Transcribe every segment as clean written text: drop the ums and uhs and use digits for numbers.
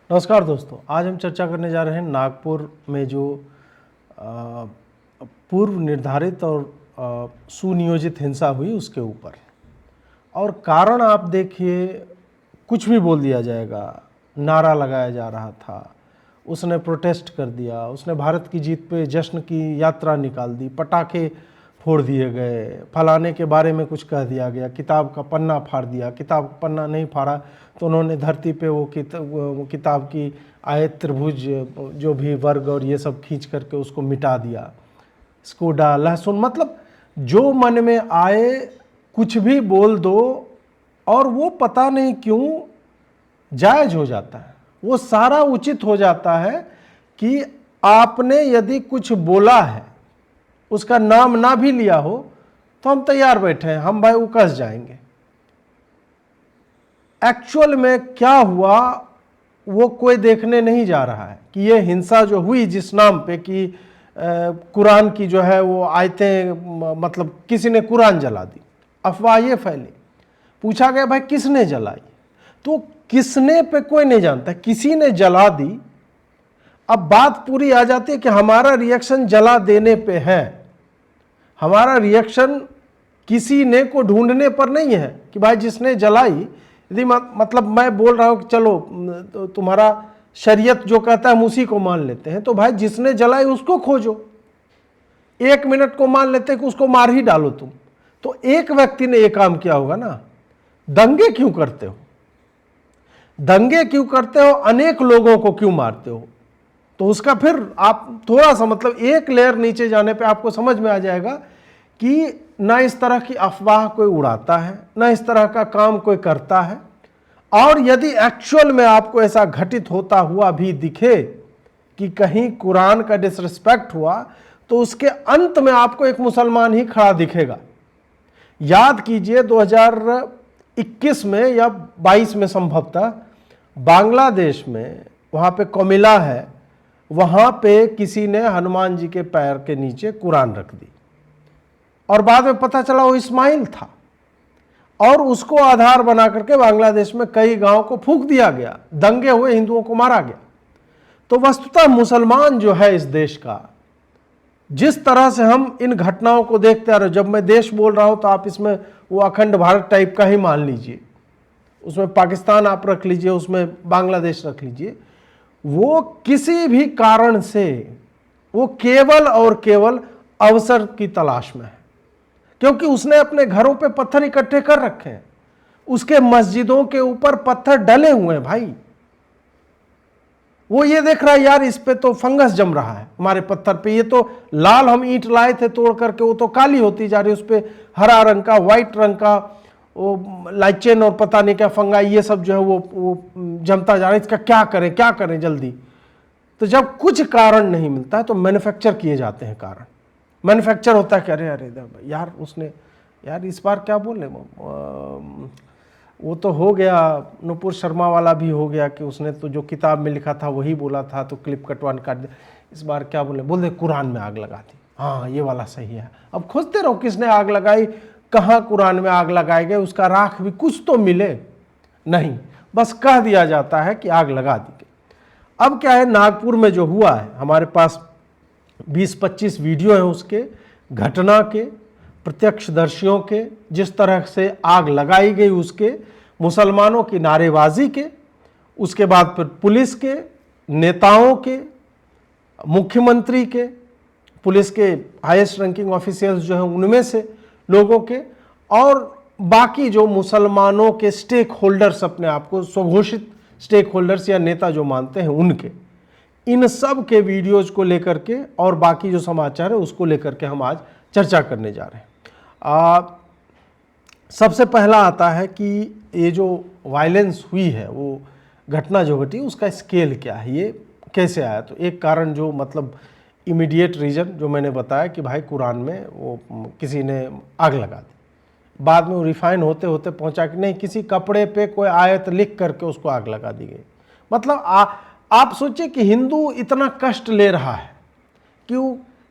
नमस्कार दोस्तों, आज हम चर्चा करने जा रहे हैं नागपुर में जो पूर्व निर्धारित और सुनियोजित हिंसा हुई उसके ऊपर। और कारण आप देखिए, कुछ भी बोल दिया जाएगा, नारा लगाया जा रहा था, उसने प्रोटेस्ट कर दिया, उसने भारत की जीत पे जश्न की यात्रा निकाल दी, पटाखे फोड़ दिए गए, फलाने के बारे में कुछ कह दिया गया, किताब का पन्ना फाड़ दिया, किताब का पन्ना नहीं फाड़ा तो उन्होंने धरती पे वो किताब की आयत त्रिभुज जो भी वर्ग और ये सब खींच करके उसको मिटा दिया, स्कोडा लहसुन, मतलब जो मन में आए कुछ भी बोल दो और वो पता नहीं क्यों जायज हो जाता है, वो सारा उचित हो जाता है कि आपने यदि कुछ बोला है, उसका नाम ना भी लिया हो तो हम तैयार बैठे हैं, हम भाई उकस जाएंगे। एक्चुअल में क्या हुआ वो कोई देखने नहीं जा रहा है कि ये हिंसा जो हुई जिस नाम पे कि कुरान की जो है वो आयतें, मतलब किसी ने कुरान जला दी, अफवाह ये फैली। पूछा गया भाई किसने जलाई, तो किसने पे कोई नहीं जानता, किसी ने जला दी। अब बात पूरी आ जाती है कि हमारा रिएक्शन जला देने पे है, हमारा रिएक्शन किसी ने को ढूंढने पर नहीं है कि भाई जिसने जलाई। यदि मतलब मैं बोल रहा हूं कि चलो तो तुम्हारा शरीयत जो कहता है हम उसी को मान लेते हैं, तो भाई जिसने जलाई उसको खोजो। 1 मिनट को मान लेते हैं कि उसको मार ही डालो तुम, तो एक व्यक्ति ने यह काम किया होगा ना। दंगे क्यों करते हो, दंगे क्यों करते हो, अनेक लोगों को क्यों मारते हो? तो उसका फिर आप थोड़ा सा मतलब एक लेयर नीचे जाने पे आपको समझ में आ जाएगा कि ना इस तरह की अफवाह कोई उड़ाता है, ना इस तरह का काम कोई करता है। और यदि एक्चुअल में आपको ऐसा घटित होता हुआ भी दिखे कि कहीं कुरान का डिसरिस्पेक्ट हुआ, तो उसके अंत में आपको एक मुसलमान ही खड़ा दिखेगा। याद कीजिए 2021 में या 22 में संभवतः बांग्लादेश में, वहाँ पे कोमिला है, वहाँ पे किसी ने हनुमान जी के पैर के नीचे कुरान रख दी और बाद में पता चला वो इस्माइल था, और उसको आधार बना करके बांग्लादेश में कई गांव को फूंक दिया गया, दंगे हुए, हिंदुओं को मारा गया। तो वस्तुतः मुसलमान जो है इस देश का, जिस तरह से हम इन घटनाओं को देखते आ रहे, जब मैं देश बोल रहा हूं तो आप इसमें वो अखंड भारत टाइप का ही मान लीजिए, उसमें पाकिस्तान आप रख लीजिए, उसमें बांग्लादेश रख लीजिए, वो किसी भी कारण से वो केवल और केवल अवसर की तलाश में है, क्योंकि उसने अपने घरों पे पत्थर इकट्ठे कर रखे हैं, उसके मस्जिदों के ऊपर पत्थर डले हुए हैं भाई। वो ये देख रहा है यार इस पे तो फंगस जम रहा है हमारे पत्थर पे, ये तो लाल हम ईंट लाए थे तोड़ करके, वो तो काली होती जा रही है, उस पे हरा रंग का, व्हाइट रंग का वो लाइचेन और पता नहीं क्या फंगाई, ये सब जो है वो जमता जा रहा है, इसका क्या करें जल्दी। तो जब कुछ कारण नहीं मिलता है तो मैन्युफैक्चर किए जाते हैं कारण। मैन्युफैक्चर होता है कि अरे अरे यार उसने, यार इस बार क्या बोले, वो तो हो गया, नुपुर शर्मा वाला भी हो गया कि उसने तो जो किताब में लिखा था वही बोला था तो क्लिप कटवान काट दिया। इस बार क्या बोल दे कुरान में आग लगा दी, हाँ ये वाला सही है। अब खोजते रहो किसने आग लगाई, कहाँ कुरान में आग लगाए गए, उसका राख भी कुछ तो मिले नहीं, बस कह दिया जाता है कि आग लगा दी गई। अब क्या है, नागपुर में जो हुआ है, हमारे पास 20-25 वीडियो है उसके, घटना के, प्रत्यक्षदर्शियों के, जिस तरह से आग लगाई गई उसके, मुसलमानों की नारेबाजी के, उसके बाद फिर पुलिस के, नेताओं के, मुख्यमंत्री के, पुलिस के हाईएस्ट रैंकिंग ऑफिशियल्स जो हैं उनमें से लोगों के, और बाकी जो मुसलमानों के स्टेक होल्डर्स, अपने आप को स्वघोषित स्टेक होल्डर्स या नेता जो मानते हैं उनके, इन सब के वीडियोज को लेकर के और बाकी जो समाचार है उसको लेकर के हम आज चर्चा करने जा रहे हैं। सबसे पहला आता है कि ये जो वायलेंस हुई है, वो घटना जो घटी, उसका स्केल क्या है, ये कैसे आया। तो एक कारण जो मतलब इमीडिएट रीजन जो मैंने बताया कि भाई कुरान में वो किसी ने आग लगा दी, बाद में वो रिफाइन होते होते पहुंचा कि नहीं, किसी कपड़े पे कोई आयत लिख करके उसको आग लगा दी गई। मतलब आप सोचिए कि हिंदू इतना कष्ट ले रहा है कि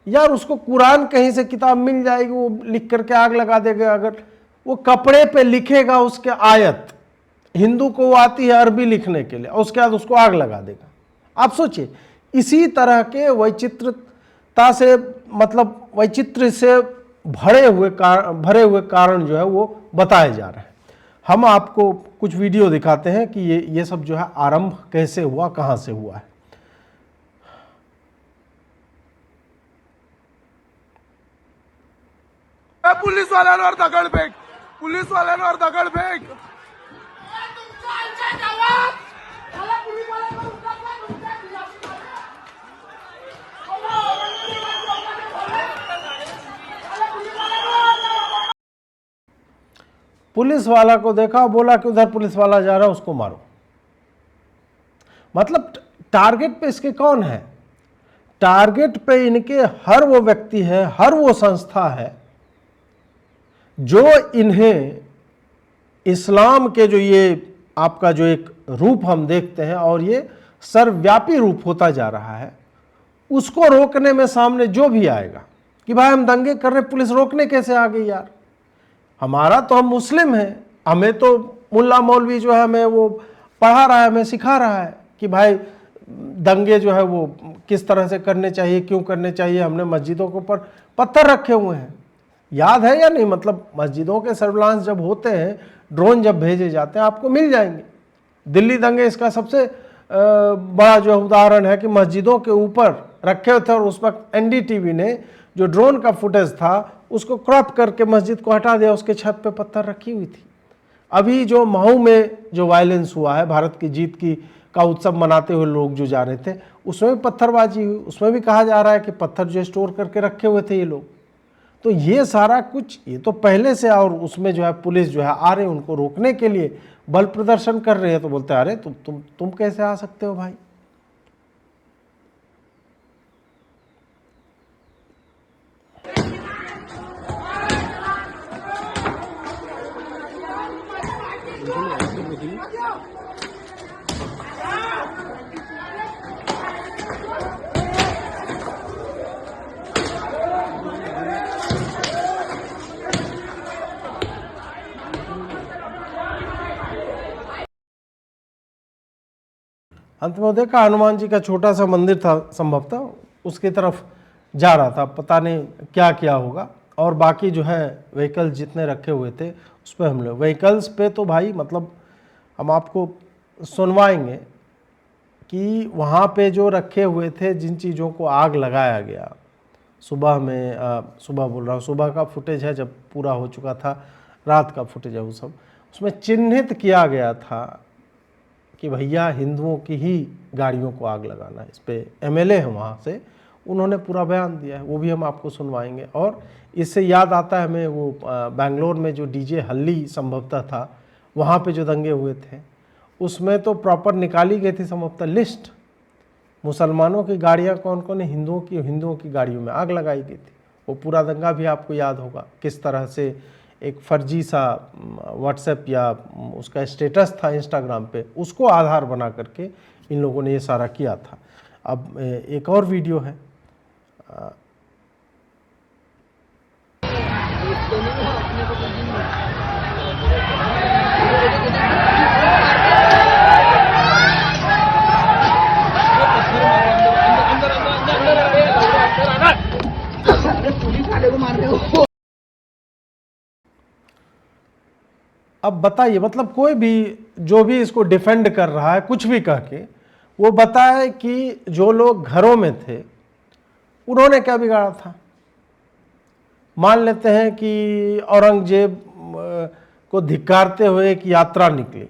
यार उसको कुरान कहीं से किताब मिल जाएगी, वो लिख करके आग लगा देगा। अगर वो कपड़े पे लिखेगा उसके आयत, हिंदू को वो आती है अरबी लिखने के लिए और उसके बाद उसको आग लगा देगा। आप सोचिए, इसी तरह के वैचित्रता से, मतलब वैचित्र से भरे हुए कारण जो है वो बताए जा रहे हैं। हम आपको कुछ वीडियो दिखाते हैं कि ये सब जो है आरंभ कैसे हुआ, कहां से हुआ है। पुलिस वाल्यांवर दगडफेक, पुलिस वाल्यांवर दगडफेक। पुलिस वाला को देखा, बोला कि उधर पुलिस वाला जा रहा है, उसको मारो। मतलब टारगेट पे इसके कौन है? टारगेट पे इनके हर वो व्यक्ति है, हर वो संस्था है जो इन्हें इस्लाम के जो ये आपका जो एक रूप हम देखते हैं और ये सर्वव्यापी रूप होता जा रहा है, उसको रोकने में सामने जो भी आएगा कि भाई हम दंगे कर रहे, पुलिस रोकने कैसे आ गई यार? हमारा तो, हम मुस्लिम हैं, हमें तो मुल्ला मौलवी जो है हमें वो पढ़ा रहा है, हमें सिखा रहा है कि भाई दंगे जो है वो किस तरह से करने चाहिए, क्यों करने चाहिए। हमने मस्जिदों के ऊपर पत्थर रखे हुए हैं, याद है या नहीं? मतलब मस्जिदों के सर्विलांस जब होते हैं, ड्रोन जब भेजे जाते हैं, आपको मिल जाएंगे। दिल्ली दंगे इसका सबसे बड़ा जो उदाहरण है कि मस्जिदों के ऊपर रखे हुए थे और उस वक्त एनडीटीवी ने जो ड्रोन का फुटेज था उसको क्रॉप करके मस्जिद को हटा दिया, उसके छत पे पत्थर रखी हुई थी। अभी जो महू में जो वायलेंस हुआ है, भारत की जीत का उत्सव मनाते हुए लोग जो जा रहे थे, उसमें भी पत्थरबाजी हुई, उसमें भी कहा जा रहा है कि पत्थर जो स्टोर करके रखे हुए थे ये लोग। तो ये सारा कुछ, ये तो पहले से, और उसमें जो है पुलिस जो है आ रहे उनको रोकने के लिए बल प्रदर्शन कर रहे हैं, तो बोलते हैं अरे तुम कैसे आ सकते हो भाई? अंत में देखा हनुमान जी का छोटा सा मंदिर था, संभवतः उसकी तरफ जा रहा था, पता नहीं क्या क्या होगा। और बाकी जो है व्हीकल जितने रखे हुए थे उस पर हमले। व्हीकल्स पे तो भाई मतलब हम आपको सुनवाएंगे कि वहाँ पे जो रखे हुए थे, जिन चीज़ों को आग लगाया गया, सुबह में सुबह बोल रहा हूँ, सुबह का फुटेज है जब पूरा हो चुका था, रात का फुटेज है वो सब, उसमें चिन्हित किया गया था कि भैया हिंदुओं की ही गाड़ियों को आग लगाना है। इस पर एमएलए हैं वहाँ से, उन्होंने पूरा बयान दिया है, वो भी हम आपको सुनवाएंगे। और इससे याद आता है हमें वो बेंगलोर में जो डीजे हल्ली संभवतः था, वहाँ पे जो दंगे हुए थे, उसमें तो प्रॉपर निकाली गई थी संभवतः लिस्ट, मुसलमानों की गाड़ियाँ कौन कौन है, हिंदुओं की गाड़ियों में आग लगाई गई थी। वो पूरा दंगा भी आपको याद होगा, किस तरह से एक फर्जी सा व्हाट्सएप या उसका स्टेटस था इंस्टाग्राम पे, उसको आधार बना करके इन लोगों ने ये सारा किया था। अब एक और वीडियो है, अब बताइए, मतलब कोई भी जो भी इसको डिफेंड कर रहा है कुछ भी कह के, वो बताए कि जो लोग घरों में थे उन्होंने क्या बिगाड़ा था। मान लेते हैं कि औरंगजेब को धिक्कारते हुए एक यात्रा निकली,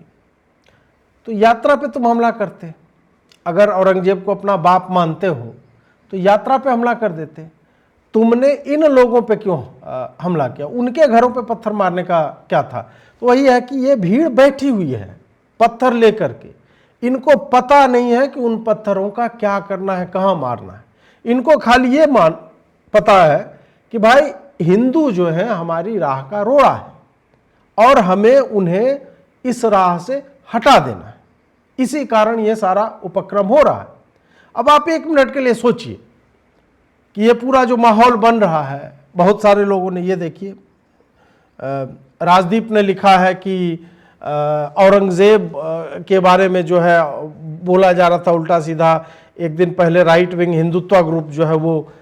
तो यात्रा पे तुम हमला करते। अगर औरंगजेब को अपना बाप मानते हो तो यात्रा पे हमला कर देते। तुमने इन लोगों पे क्यों हमला किया? उनके घरों पे पत्थर मारने का क्या था? तो वही है कि ये भीड़ बैठी हुई है पत्थर लेकर के, इनको पता नहीं है कि उन पत्थरों का क्या करना है, कहाँ मारना है। इनको खाली ये पता है कि भाई हिंदू जो है हमारी राह का रोड़ा है और हमें उन्हें इस राह से हटा देना है। इसी कारण ये सारा उपक्रम हो रहा है। अब आप एक मिनट के लिए सोचिए कि ये पूरा जो माहौल बन रहा है, बहुत सारे लोगों ने, ये देखिए राजदीप ने लिखा है कि औरंगजेब के बारे में जो है बोला जा रहा था उल्टा सीधा। एक दिन पहले राइट विंग हिंदुत्व ग्रुप जो है वो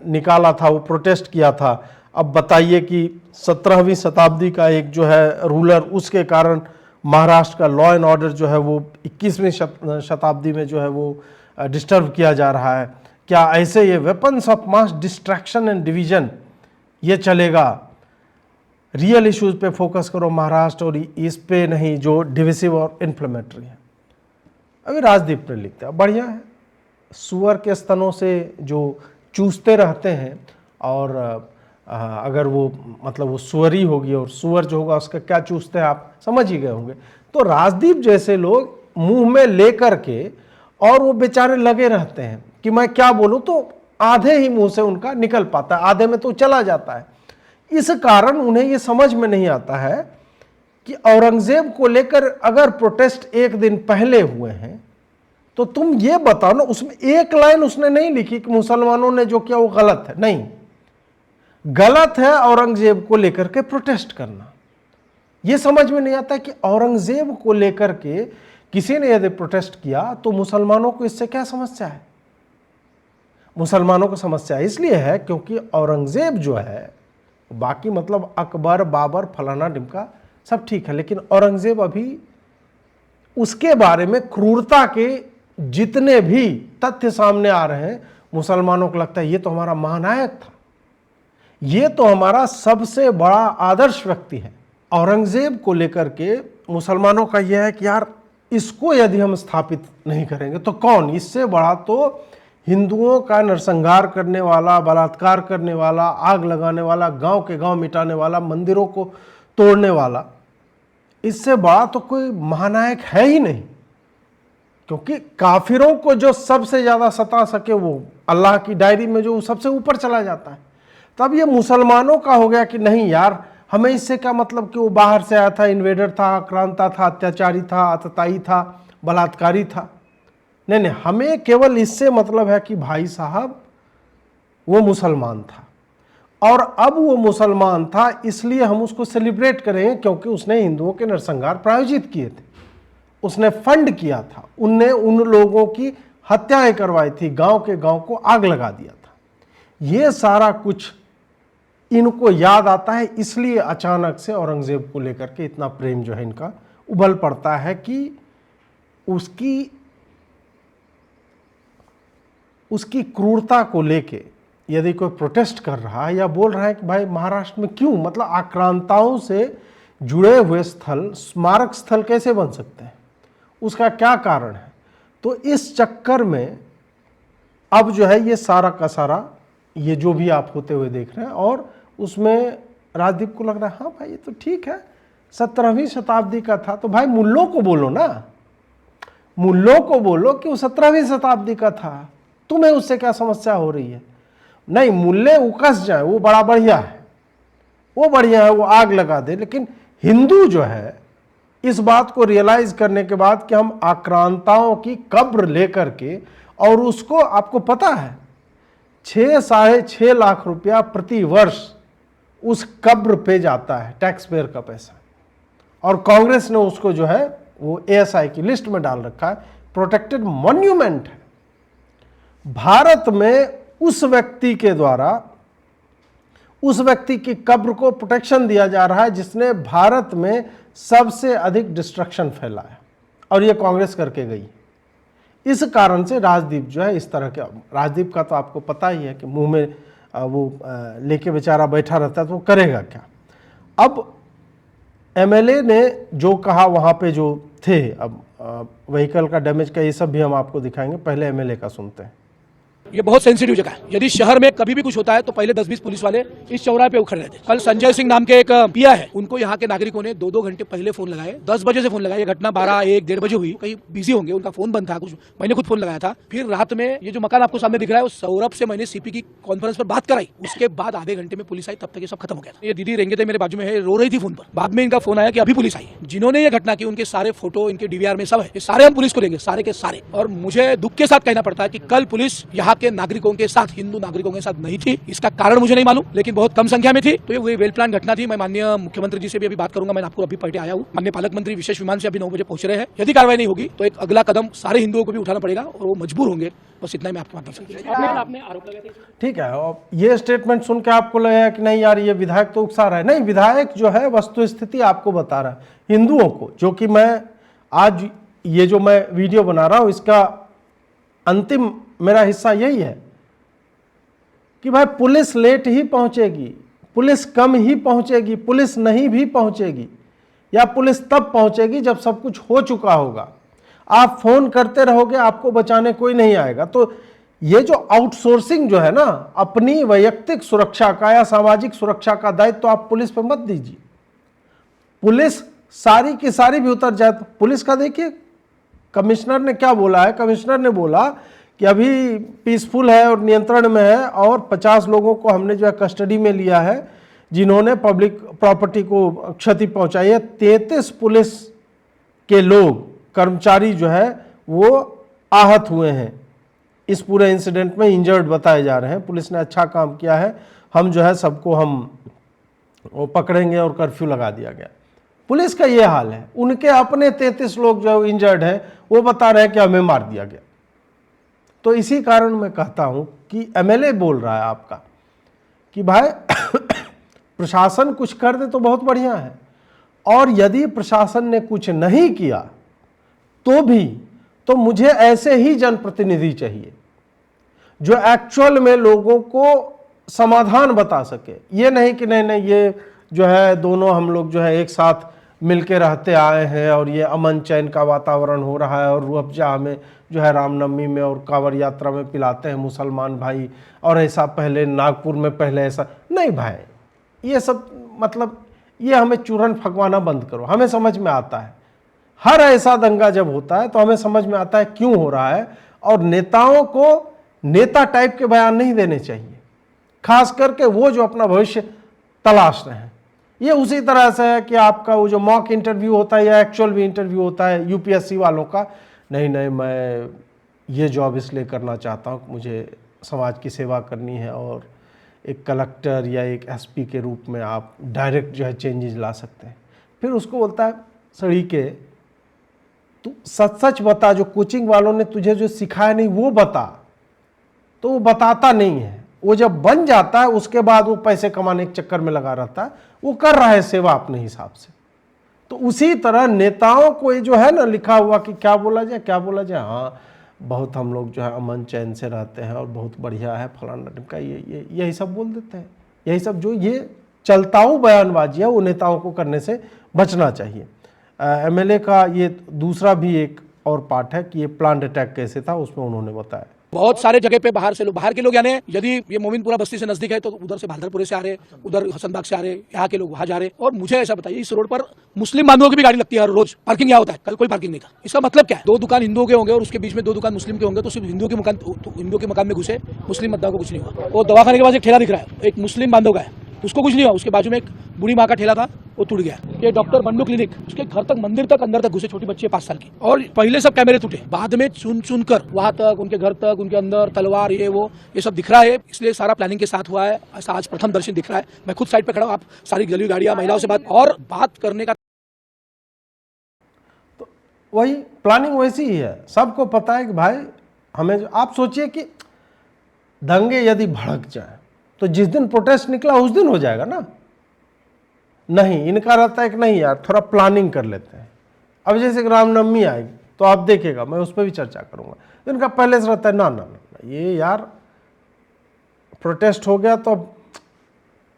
निकाला था, वो प्रोटेस्ट किया था। अब बताइए कि 17वीं शताब्दी का एक जो है रूलर, उसके कारण महाराष्ट्र का लॉ एंड ऑर्डर जो है वो 21वीं शताब्दी में जो है वो डिस्टर्ब किया जा रहा है। क्या ऐसे ये weapons of mass distraction and division ये चलेगा? रियल इश्यूज पे फोकस करो महाराष्ट्र, और इस पे नहीं जो डिविसिव और इन्फ्लेमेटरी है। अभी राजदीप ने लिखता है, बढ़िया है, सुअर के स्तनों से जो चूसते रहते हैं, और अगर वो मतलब वो सुअरी होगी और सुअर जो होगा उसका क्या चूसते हैं आप समझ ही गए होंगे। तो राजदीप जैसे लोग मुंह में लेकर के और वो बेचारे लगे रहते हैं कि मैं क्या बोलूं, तो आधे ही मुंह से उनका निकल पाता है, आधे में तो चला जाता है। इस कारण उन्हें ये समझ में नहीं आता है कि औरंगजेब को लेकर अगर प्रोटेस्ट एक दिन पहले हुए हैं तो तुम ये बताओ ना, उसमें एक लाइन उसने नहीं लिखी कि मुसलमानों ने जो किया वो गलत है। नहीं, गलत है औरंगजेब को लेकर के प्रोटेस्ट करना। यह समझ में नहीं आता कि औरंगजेब को लेकर के किसी ने यदि प्रोटेस्ट किया तो मुसलमानों को इससे क्या समस्या है। मुसलमानों को समस्या इसलिए है क्योंकि औरंगजेब जो है, बाकी मतलब अकबर, बाबर, फलाना ढिमका सब ठीक है, लेकिन औरंगजेब अभी उसके बारे में क्रूरता के जितने भी तथ्य सामने आ रहे हैं, मुसलमानों को लगता है ये तो हमारा महानायक था, ये तो हमारा सबसे बड़ा आदर्श व्यक्ति है। औरंगजेब को लेकर के मुसलमानों का यह है कि यार इसको यदि हम स्थापित नहीं करेंगे तो कौन, इससे बड़ा तो हिंदुओं का नरसंहार करने वाला, बलात्कार करने वाला, आग लगाने वाला, गांव के गांव मिटाने वाला, मंदिरों को तोड़ने वाला, इससे बड़ा तो कोई महानायक है ही नहीं। क्योंकि काफिरों को जो सबसे ज्यादा सता सके वो अल्लाह की डायरी में जो सबसे ऊपर चला जाता है। तब ये मुसलमानों का हो गया कि नहीं यार, हमें इससे क्या मतलब कि वो बाहर से आया था, इन्वेडर था, आक्रांता था, अत्याचारी था, आतताई था, बलात्कारी था। नहीं नहीं, हमें केवल इससे मतलब है कि भाई साहब वो मुसलमान था, और अब वो मुसलमान था इसलिए हम उसको सेलिब्रेट करेंगे क्योंकि उसने हिंदुओं के नरसंहार प्रायोजित किए थे, उसने फंड किया था, उनने उन लोगों की हत्याएं करवाई थी, गांव के गांव को आग लगा दिया था। ये सारा कुछ इनको याद आता है, इसलिए अचानक से औरंगजेब को लेकर के इतना प्रेम जो है इनका उबल पड़ता है कि उसकी क्रूरता को लेके यदि कोई प्रोटेस्ट कर रहा है या बोल रहा है कि भाई महाराष्ट्र में क्यों, मतलब आक्रांताओं से जुड़े हुए स्थल स्मारक स्थल कैसे बन सकते हैं, उसका क्या कारण है। तो इस चक्कर में अब जो है ये सारा का सारा ये जो भी आप होते हुए देख रहे हैं, और उसमें राजदीप को लग रहा है हाँ भाई ये तो ठीक है, 17वीं शताब्दी का था, तो भाई मुल्लों को बोलो ना, मुल्लों को बोलो कि वो 17वीं शताब्दी का था, तुम्हें उससे क्या समस्या हो रही है। नहीं, मुल्ले उकस जाए वो बड़ा बढ़िया है, वो बढ़िया है, वो आग लगा दे, लेकिन हिंदू जो है इस बात को रियलाइज करने के बाद कि हम आक्रांताओं की कब्र लेकर के, और उसको आपको पता है 6-6.5 लाख रुपया प्रति वर्ष उस कब्र पे जाता है, टैक्स पेयर का पैसा, और कांग्रेस ने उसको जो है वो ASI की लिस्ट में डाल रखा है, प्रोटेक्टेड मॉन्यूमेंट है। भारत में उस व्यक्ति के द्वारा उस व्यक्ति की कब्र को प्रोटेक्शन दिया जा रहा है जिसने भारत में सबसे अधिक डिस्ट्रक्शन फैलाया, और ये कांग्रेस करके गई। इस कारण से राजदीप जो है इस तरह के, राजदीप का तो आपको पता ही है कि मुंह में वो लेके बेचारा बैठा रहता है, तो वो करेगा क्या। अब MLA ने जो कहा वहाँ पे जो थे, अब व्हीकल का डैमेज का ये सब भी हम आपको दिखाएंगे, पहले MLA का सुनते हैं। ये बहुत सेंसिटिव जगह है। यदि शहर में कभी भी कुछ होता है तो पहले 10-20 पुलिस वाले इस चौराहे पे उखड़ रहते हैं। कल संजय सिंह नाम के एक पिया है, उनको यहाँ के नागरिकों ने 2-2 घंटे पहले फोन लगाए, 10 बजे से फोन लगाया। ये घटना 12-1-1:30 बजे हुई, कहीं बिजी होंगे, उनका फोन बंद था, कुछ मैंने खुद फोन लगाया था। फिर रात में ये जो मकान आपको सामने दिख रहा है, उस सौरभ से मैंने CP की कॉन्फ्रेंस पर बात कराई, उसके बाद आधे घंटे में पुलिस आई, तब तक ये सब खत्म हो गया। ये दीदी रेंगे थे मेरे बाजू में है, रो रही थी फोन पर। बाद में इनका फोन आया कि अभी पुलिस आई। जिन्होंने ये घटना की उनके सारे फोटो इनके DVR में सब है, ये सारे हम पुलिस को देंगे, सारे के सारे। और मुझे दुख के साथ कहना पड़ता है कि कल पुलिस यहाँ के नागरिकों के साथ, हिंदू नागरिकों के साथ नहीं थी। इसका कारण मुझे नहीं मालूम, लेकिन बहुत कम संख्या में थी। तो ये वेल प्लान घटना थी। मैं माननीय मुख्यमंत्री जी से भी अभी बात करूंगा। मैं आपको अभी पलटे आया हूँ। माननीय पालक मंत्री विशेष विमान से अभी 9 बजे पहुंच रहे हैं। यदि कार्रवाई नहीं होगी तो एक अगला कदम सारे हिंदुओं को भी उठाना पड़ेगा और वो मजबूर होंगे। बस इतना ही मैं आपके माध्यम से। ठीक है, और ये स्टेटमेंट सुन के आपको लगेगा कि नहीं यार ये विधायक तो उकसा रहा है। नहीं, विधायक जो है वस्तु स्थिति आपको बता रहा है हिंदुओं को, जो कि मैं आज ये जो मैं वीडियो बना रहा हूं इसका अंतिम मेरा हिस्सा यही है कि भाई पुलिस लेट ही पहुंचेगी, पुलिस कम ही पहुंचेगी, पुलिस नहीं भी पहुंचेगी, या पुलिस तब पहुंचेगी जब सब कुछ हो चुका होगा। आप फोन करते रहोगे, आपको बचाने कोई नहीं आएगा। तो ये जो आउटसोर्सिंग जो है ना, अपनी वैयक्तिक सुरक्षा का या सामाजिक सुरक्षा का दायित्व तो आप पुलिस पे मत दीजिए। पुलिस सारी की सारी भी उतर जाए तो पुलिस का देखिए कमिश्नर ने क्या बोला है। कमिश्नर ने बोला कि अभी पीसफुल है और नियंत्रण में है और 50 लोगों को हमने जो है कस्टडी में लिया है जिन्होंने पब्लिक प्रॉपर्टी को क्षति पहुंचाई है। 33 पुलिस के लोग कर्मचारी जो है वो आहत हुए हैं। इस पूरे इंसिडेंट में इंजर्ड बताए जा रहे हैं। पुलिस ने अच्छा काम किया है। हम जो है सबको हम वो पकड़ेंगे और कर्फ्यू लगा दिया गया। पुलिस का ये हाल है। उनके अपने 33 लोग जो इंजर्ड हैं वो बता रहे हैं कि हमें मार दिया गया। तो इसी कारण मैं कहता हूं कि एमएलए बोल रहा है आपका कि भाई प्रशासन कुछ कर दे तो बहुत बढ़िया है, और यदि प्रशासन ने कुछ नहीं किया तो भी तो मुझे ऐसे ही जनप्रतिनिधि चाहिए जो एक्चुअल में लोगों को समाधान बता सके। ये नहीं कि नहीं नहीं ये जो है दोनों हम लोग जो है एक साथ मिलके रहते आए हैं और ये अमन चैन का वातावरण हो रहा है और रूह अफ़ज़ा हमें जो है रामनवमी में और कांवड़ यात्रा में पिलाते हैं मुसलमान भाई, और ऐसा पहले नागपुर में पहले ऐसा नहीं। भाई ये सब मतलब ये हमें चूरन फकवाना बंद करो। हमें समझ में आता है हर ऐसा दंगा जब होता है तो हमें समझ में आता है क्यों हो रहा है, और नेताओं को नेता टाइप के बयान नहीं देने चाहिए, खास करके वो जो अपना भविष्य तलाश रहे हैं। ये उसी तरह से है कि आपका वो जो मॉक इंटरव्यू होता है या एक्चुअल भी इंटरव्यू होता है यूपीएससी वालों का, नहीं नहीं मैं ये जॉब इसलिए करना चाहता हूँ, मुझे समाज की सेवा करनी है और एक कलेक्टर या एक एसपी के रूप में आप डायरेक्ट जो है चेंजेस ला सकते हैं। फिर उसको बोलता है सड़ी के तू सच सच बता, जो कोचिंग वालों ने तुझे जो सिखाया नहीं वो बता। तो वो बताता नहीं है। वो जब बन जाता है उसके बाद वो पैसे कमाने के चक्कर में लगा रहता है। वो कर रहा है सेवा अपने हिसाब से। तो उसी तरह नेताओं को ये जो है ना लिखा हुआ कि क्या बोला जाए क्या बोला जाए, हाँ बहुत हम लोग जो है अमन चैन से रहते हैं और बहुत बढ़िया है फलाना ढिमका, ये यही सब बोल देते हैं। यही सब जो ये चलताऊ बयानबाजी है वो नेताओं को करने से बचना चाहिए। एमएलए का ये दूसरा भी एक और पार्ट है कि ये प्लान्ड अटैक कैसे था, उसमें उन्होंने बताया बहुत सारे जगह पे बाहर के लोग यानी यदि ये मोमिनपुरा बस्ती से नजदीक है तो उधर से भादरपुरे से आ रहे, उधर हसनबाग से आ रहे, यहाँ के लोग वहां जा रहे। और मुझे ऐसा बताइए इस रोड पर मुस्लिम बांधवों की भी गाड़ी लगती है हर रोज। पार्किंग यहाँ होता है, कल कोई पार्किंग नहीं था। इसका मतलब क्या है? 2 दुकान हिंदुओं के होंगे और उसके बीच में 2 दुकान मुस्लिम के होंगे, तो सिर्फ हिंदुओं के मकान में घुसे, मुस्लिम मतदाताओं को कुछ नहीं हुआ। वो दवाखाने के पास एक ठेला दिख रहा है, एक मुस्लिम बांधव का है, उसको कुछ नहीं हुआ। उसके बाजू में एक बूढ़ी माँ का ठेला था, वो टूट गया। ये डॉक्टर बंडू क्लिनिक, उसके घर तक मंदिर तक अंदर तक घुसे, छोटी बच्ची है 5 साल की। और पहले सब कैमरे टूटे, बाद में चुन कर वहां तक, उनके घर तक, उनके अंदर तलवार ये सब दिख रहा है। इसलिए सारा प्लानिंग के साथ हुआ है। ऐसा आज प्रथम दर्शन दिख रहा है। मैं खुद साइड पे खड़ा हूँ, आप सारी गली गाड़ियां महिलाओं से बात करने का, तो वही प्लानिंग वैसी ही है। सबको पता है कि भाई हमें आप सोचिए कि दंगे यदि भड़क जाए तो जिस दिन प्रोटेस्ट निकला उस दिन हो जाएगा ना। नहीं, इनका रहता है कि नहीं यार थोड़ा प्लानिंग कर लेते हैं। अब जैसे रामनवमी आएगी तो आप देखिएगा, मैं उस पर भी चर्चा करूंगा। तो इनका पहले से रहता है ना ये यार प्रोटेस्ट हो गया तो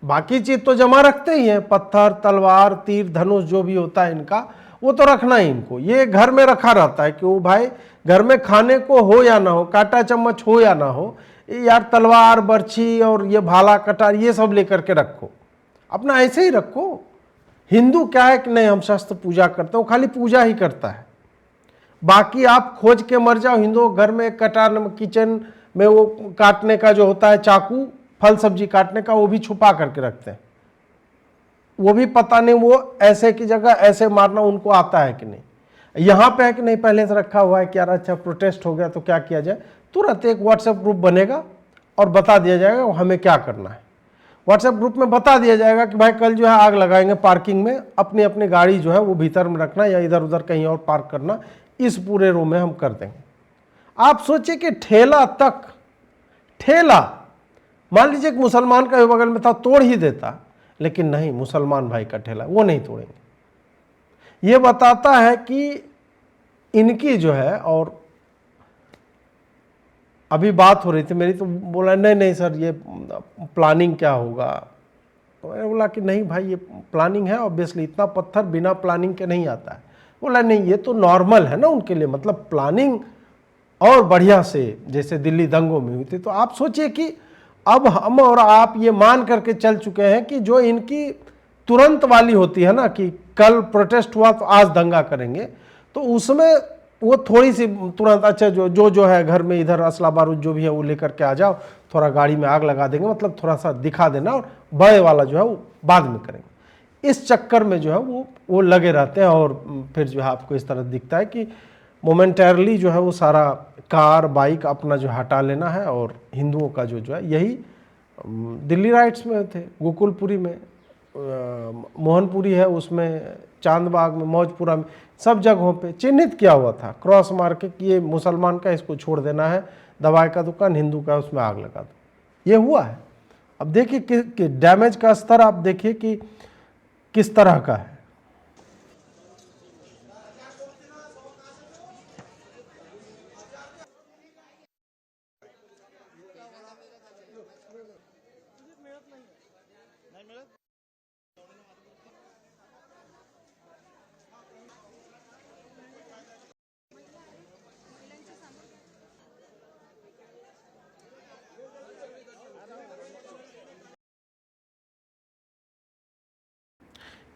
बाकी चीज तो जमा रखते ही हैं, पत्थर तलवार तीर धनुष जो भी होता है इनका वो तो रखना ही इनको। ये घर में रखा रहता है कि वो भाई घर में खाने को हो या ना हो, कांटा चम्मच हो या ना हो, यार तलवार बर्छी और ये भाला कटार ये सब लेकर के रखो, अपना ऐसे ही रखो। हिंदू क्या है कि नहीं हम शस्त्र पूजा करते हैं, वो खाली पूजा ही करता है। बाकी आप खोज के मर जाओ, हिंदुओं घर में कटार किचन में वो काटने का जो होता है चाकू, फल सब्जी काटने का, वो भी छुपा करके रखते हैं। वो भी पता नहीं वो ऐसे की जगह ऐसे मारना उनको आता है कि नहीं। यहाँ पे है कि नहीं पहले से रखा हुआ है कि यार अच्छा प्रोटेस्ट हो गया तो क्या किया जाए, तुरंत एक व्हाट्सएप ग्रुप बनेगा और बता दिया जाएगा हमें क्या करना है। व्हाट्सएप ग्रुप में बता दिया जाएगा कि भाई कल जो है आग लगाएंगे पार्किंग में, अपनी अपनी गाड़ी जो है वो भीतर में रखना या इधर उधर कहीं और पार्क करना, इस पूरे रो में हम कर देंगे। आप सोचिए कि ठेला तक, ठेला मान लीजिए कि मुसलमान का बगल में था, तोड़ ही देता, लेकिन नहीं, मुसलमान भाई का ठेला वो नहीं तोड़ेंगे। ये बताता है कि इनकी जो है, और अभी बात हो रही थी मेरी, तो बोला नहीं नहीं सर ये प्लानिंग क्या होगा। तो मैंने बोला कि नहीं भाई ये प्लानिंग है, ऑब्वियसली इतना पत्थर बिना प्लानिंग के नहीं आता है। बोला नहीं ये तो नॉर्मल है ना उनके लिए, मतलब प्लानिंग और बढ़िया से, जैसे दिल्ली दंगों में हुई थी। तो आप सोचिए कि अब हम और आप ये मान करके चल चुके हैं कि जो इनकी तुरंत वाली होती है ना कि कल प्रोटेस्ट हुआ तो आज दंगा करेंगे, तो उसमें वो थोड़ी सी तुरंत अच्छा जो है घर में इधर असला बारूद जो भी है वो लेकर के आ जाओ, थोड़ा गाड़ी में आग लगा देंगे, मतलब थोड़ा सा दिखा देना, और बड़े वाला जो है वो बाद में करेंगे। इस चक्कर में जो है वो लगे रहते हैं, और फिर जो है आपको इस तरह दिखता है कि मोमेंटरली जो है वो सारा कार बाइक अपना जो हटा लेना है। और हिंदुओं का जो है यही दिल्ली राइट्स में थे, गोकुलपुरी में, मोहनपुरी है उसमें, चांदबाग में, मौजपुरा में, सब जगहों पे चिन्हित किया हुआ था क्रॉस मार के कि ये मुसलमान का, इसको छोड़ देना है, दवाई का दुकान, हिंदू का उसमें आग लगा दो। ये हुआ है। अब देखिए कि डैमेज का स्तर आप देखिए कि किस तरह का है।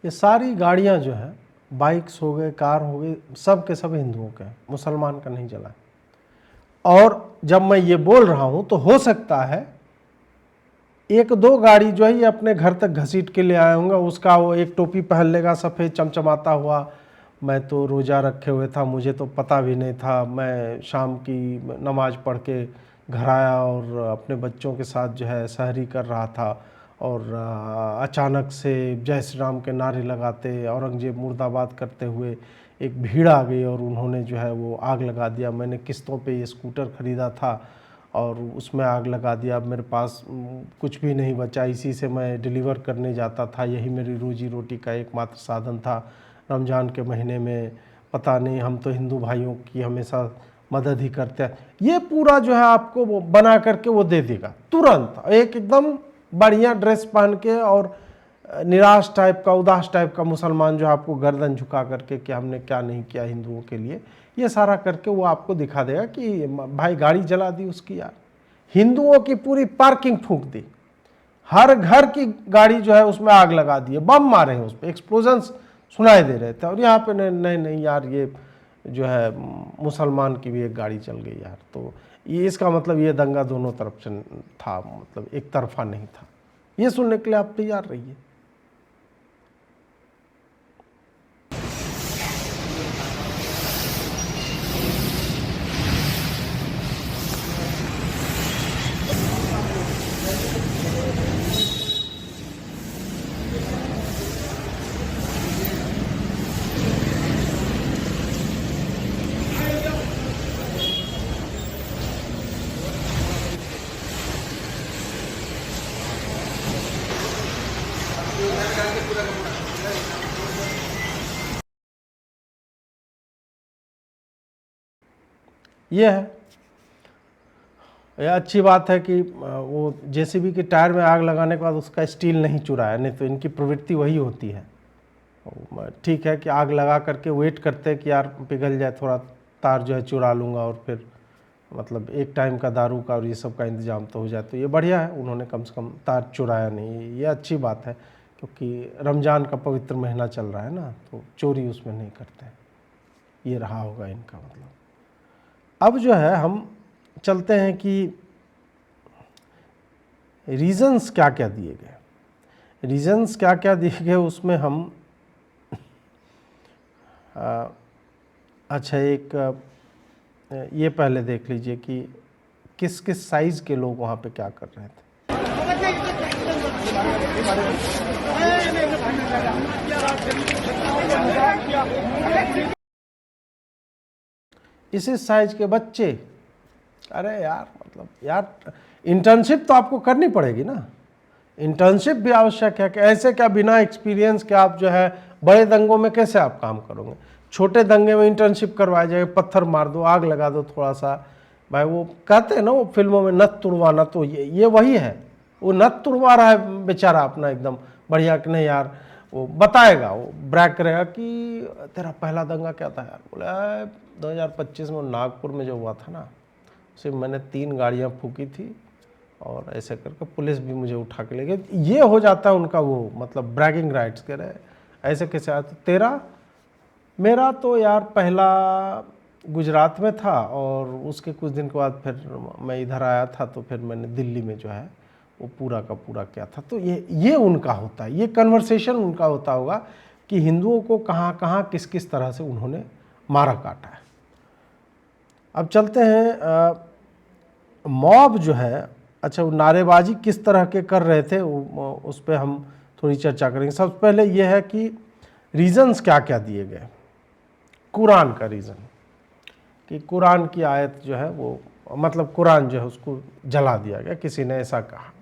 ये सारी गाड़ियां जो है, बाइक्स हो गए, कार हो गए, सब के सब हिंदुओं के हैं, मुसलमान का नहीं चला। और जब मैं ये बोल रहा हूं तो हो सकता है एक दो गाड़ी जो है ये अपने घर तक घसीट के ले आए होंगे, उसका वो एक टोपी पहन लेगा सफ़ेद चमचमाता हुआ, मैं तो रोज़ा रखे हुए था, मुझे तो पता भी नहीं था, मैं शाम की नमाज पढ़ के घर आया और अपने बच्चों के साथ जो है सहरी कर रहा था, और अचानक से जय श्री राम के नारे लगाते, औरंगजेब मुर्दाबाद करते हुए एक भीड़ आ गई और उन्होंने जो है वो आग लगा दिया। मैंने किस्तों पे ये स्कूटर ख़रीदा था और उसमें आग लगा दिया। अब मेरे पास कुछ भी नहीं बचा, इसी से मैं डिलीवर करने जाता था, यही मेरी रोजी रोटी का एकमात्र साधन था। रमज़ान के महीने में पता नहीं, हम तो हिंदू भाइयों की हमेशा मदद ही करते हैं। ये पूरा जो है आपको वो बना करके वो दे देगा तुरंत, एक एकदम बढ़िया ड्रेस पहन के, और निराश टाइप का, उदास टाइप का मुसलमान जो आपको गर्दन झुका करके कि हमने क्या नहीं किया हिंदुओं के लिए, ये सारा करके वो आपको दिखा देगा कि भाई गाड़ी जला दी उसकी यार, हिंदुओं की पूरी पार्किंग फूंक दी, हर घर की गाड़ी जो है उसमें आग लगा दी, बम मारे हैं उस पर, एक्सप्लोजन्स सुनाई दे रहे थे, और यहाँ पे नहीं नहीं यार ये जो है मुसलमान की भी एक गाड़ी चल गई यार। तो ये इसका मतलब ये दंगा दोनों तरफ से था, मतलब एक तरफा नहीं था। ये सुनने के लिए आप तैयार रहिए। ये है, यह अच्छी बात है कि वो जेसीबी के टायर में आग लगाने के बाद उसका स्टील नहीं चुराया, नहीं तो इनकी प्रवृत्ति वही होती है। ठीक है कि आग लगा करके वेट करते हैं कि यार पिघल जाए, थोड़ा तार जो है चुरा लूँगा, और फिर मतलब एक टाइम का दारू का और ये सब का इंतज़ाम तो हो जाए। तो ये बढ़िया है, उन्होंने कम से कम तार चुराया नहीं, ये अच्छी बात है, क्योंकि रमज़ान का पवित्र महीना चल रहा है ना, तो चोरी उसमें नहीं करते। ये रहा होगा इनका मतलब। अब जो है हम चलते हैं कि रीज़न्स क्या क्या दिए गए, रीज़न्स क्या क्या दिए गए उसमें हम अच्छा एक ये पहले देख लीजिए कि किस किस साइज के लोग वहाँ पे क्या कर रहे थे। इसी साइज के बच्चे, अरे यार मतलब यार इंटर्नशिप तो आपको करनी पड़ेगी ना, इंटर्नशिप भी आवश्यक है कि ऐसे क्या बिना एक्सपीरियंस के आप जो है बड़े दंगों में कैसे आप काम करोगे। छोटे दंगे में इंटर्नशिप करवाया जाए, पत्थर मार दो, आग लगा दो थोड़ा सा, भाई वो कहते हैं ना वो फिल्मों में नथ तुड़वाना, तो ये वही है, वो नथ तुड़वा रहा है बेचारा अपना एकदम बढ़िया कि नहीं यार, वो बताएगा, वो ब्रैग करेगा कि तेरा पहला दंगा क्या था यार, बोला 2025 में नागपुर में जो हुआ था ना, सिर्फ मैंने 3 गाड़ियाँ फूकी थी और ऐसे करके पुलिस भी मुझे उठा के ले गई। ये हो जाता है उनका वो मतलब ब्रैगिंग राइट्स, कह रहे ऐसे कैसे आते। तेरा मेरा तो यार पहला गुजरात में था और उसके कुछ दिन के बाद फिर मैं इधर आया था, तो फिर मैंने दिल्ली में जो है वो पूरा का पूरा क्या था। तो ये उनका होता है, ये कन्वर्सेशन उनका होता होगा कि हिंदुओं को कहाँ कहाँ किस किस तरह से उन्होंने मारा काटा है। अब चलते हैं मॉब जो है, अच्छा वो नारेबाजी किस तरह के कर रहे थे उस पर हम थोड़ी चर्चा करेंगे। सबसे पहले ये है कि रीजंस क्या क्या दिए गए। कुरान का रीज़न कि कुरान की आयत जो है वो मतलब कुरान जो है उसको जला दिया गया, किसी ने ऐसा कहा।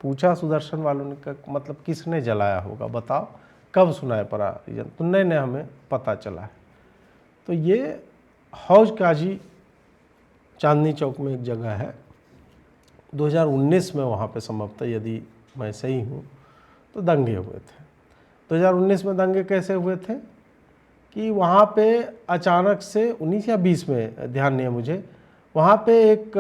पूछा सुदर्शन वालों ने कहा मतलब किसने जलाया होगा बताओ, कब सुनाए पड़ा रीजन, तो नहीं हमें पता चला है। तो ये हौज काजी चांदनी चौक में एक जगह है, 2019 में वहाँ पे संभवतः यदि मैं सही हूँ तो दंगे हुए थे। 2019 में दंगे कैसे हुए थे कि वहाँ पे अचानक से 19 या 20 में ध्यान नहीं है मुझे, वहाँ पे एक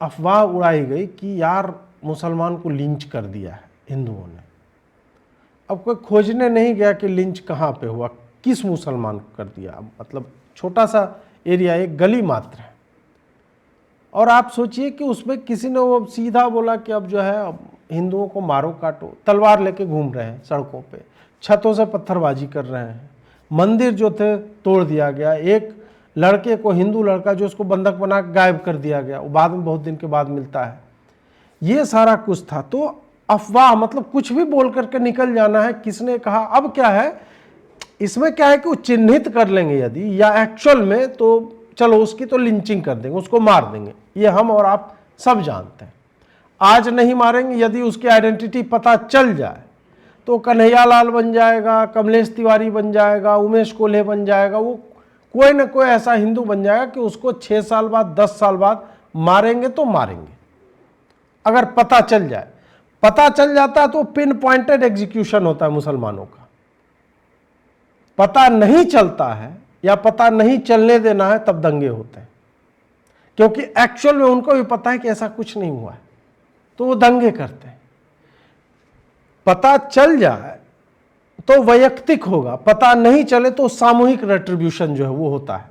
अफवाह उड़ाई गई कि यार मुसलमान को लिंच कर दिया है हिंदुओं ने। अब कोई खोजने नहीं गया कि लिंच कहाँ पे हुआ, किस मुसलमान को कर दिया, मतलब छोटा सा एरिया, एक गली मात्र है। और आप सोचिए कि उसमें किसी ने वो सीधा बोला कि अब जो है अब हिंदुओं को मारो काटो, तलवार लेके घूम रहे हैं सड़कों पे, छतों से पत्थरबाजी कर रहे हैं, मंदिर जो थे तोड़ दिया गया, एक लड़के को, हिंदू लड़का जो उसको बंधक बना के गायब कर दिया गया, वो बाद में बहुत दिन के बाद मिलता है। ये सारा कुछ था। तो अफवाह मतलब कुछ भी बोल करके निकल जाना है, किसने कहा। अब क्या है इसमें, क्या है कि वो चिन्हित कर लेंगे यदि या एक्चुअल में, तो चलो उसकी तो लिंचिंग कर देंगे, उसको मार देंगे, ये हम और आप सब जानते हैं। आज नहीं मारेंगे, यदि उसकी आइडेंटिटी पता चल जाए तो कन्हैया लाल बन जाएगा, कमलेश तिवारी बन जाएगा, उमेश कोल्हे बन जाएगा, वो कोई ना कोई ऐसा हिंदू बन जाएगा कि उसको 6 साल बाद 10 साल बाद मारेंगे तो मारेंगे। अगर पता चल जाए, पता चल जाता है तो पिन पॉइंटेड एग्जीक्यूशन होता है मुसलमानों का। पता नहीं चलता है या पता नहीं चलने देना है तब दंगे होते हैं, क्योंकि एक्चुअल में उनको भी पता है कि ऐसा कुछ नहीं हुआ है, तो वो दंगे करते हैं। पता चल जाए तो वैयक्तिक होगा, पता नहीं चले तो सामूहिक रेट्रिब्यूशन जो है वो होता है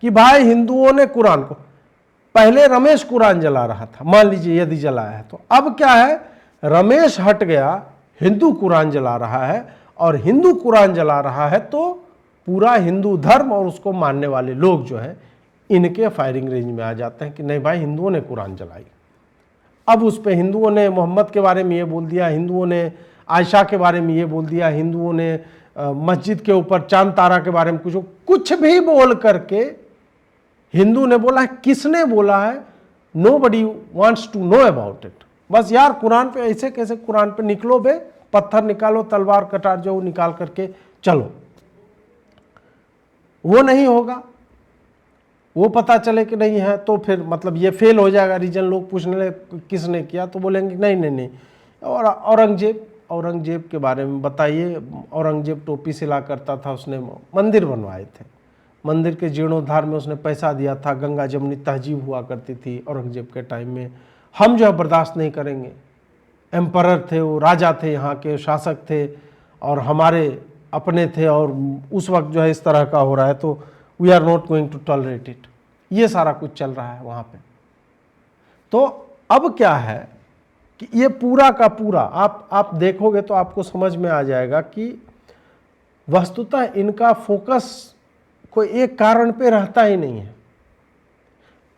कि भाई हिंदुओं ने कुरान को, पहले रमेश कुरान जला रहा था, मान लीजिए यदि जलाया है, तो अब क्या है, रमेश हट गया, हिंदू कुरान जला रहा है, और हिंदू कुरान जला रहा है तो पूरा हिंदू धर्म और उसको मानने वाले लोग जो है इनके फायरिंग रेंज में आ जाते हैं कि नहीं भाई हिंदुओं ने कुरान जलाई। अब उस पर हिंदुओं ने मोहम्मद के बारे में ये बोल दिया, हिंदुओं ने आयशा के बारे में ये बोल दिया, हिंदुओं ने मस्जिद के ऊपर चांद तारा के बारे में कुछ भी बोल करके हिंदू ने बोला है, किसने बोला है, nobody wants to know about it. बस यार कुरान पे ऐसे कैसे, कुरान पे निकलो बे, पत्थर निकालो, तलवार कटार जो निकाल करके चलो, वो नहीं होगा। वो पता चले कि नहीं है तो फिर मतलब ये फेल हो जाएगा रीजन। लोग पूछने लगे किसने किया तो बोलेंगे नहीं नहीं नहीं। और औरंगजेब के बारे में बताइए। औरंगजेब टोपी सिला करता था, उसने मंदिर बनवाए थे, मंदिर के जीर्णोद्धार में उसने पैसा दिया था, गंगा जमुनी तहजीब हुआ करती थी औरंगजेब के टाइम में। हम जो है बर्दाश्त नहीं करेंगे। एम्परर थे, वो राजा थे, यहाँ के शासक थे और हमारे अपने थे, और उस वक्त जो है इस तरह का हो रहा है तो we are not going to tolerate it. ये सारा कुछ चल रहा है वहाँ पे। तो अब क्या है कि ये पूरा का पूरा आप देखोगे तो आपको समझ में आ जाएगा कि वस्तुतः इनका फोकस कोई एक कारण पे रहता ही नहीं है।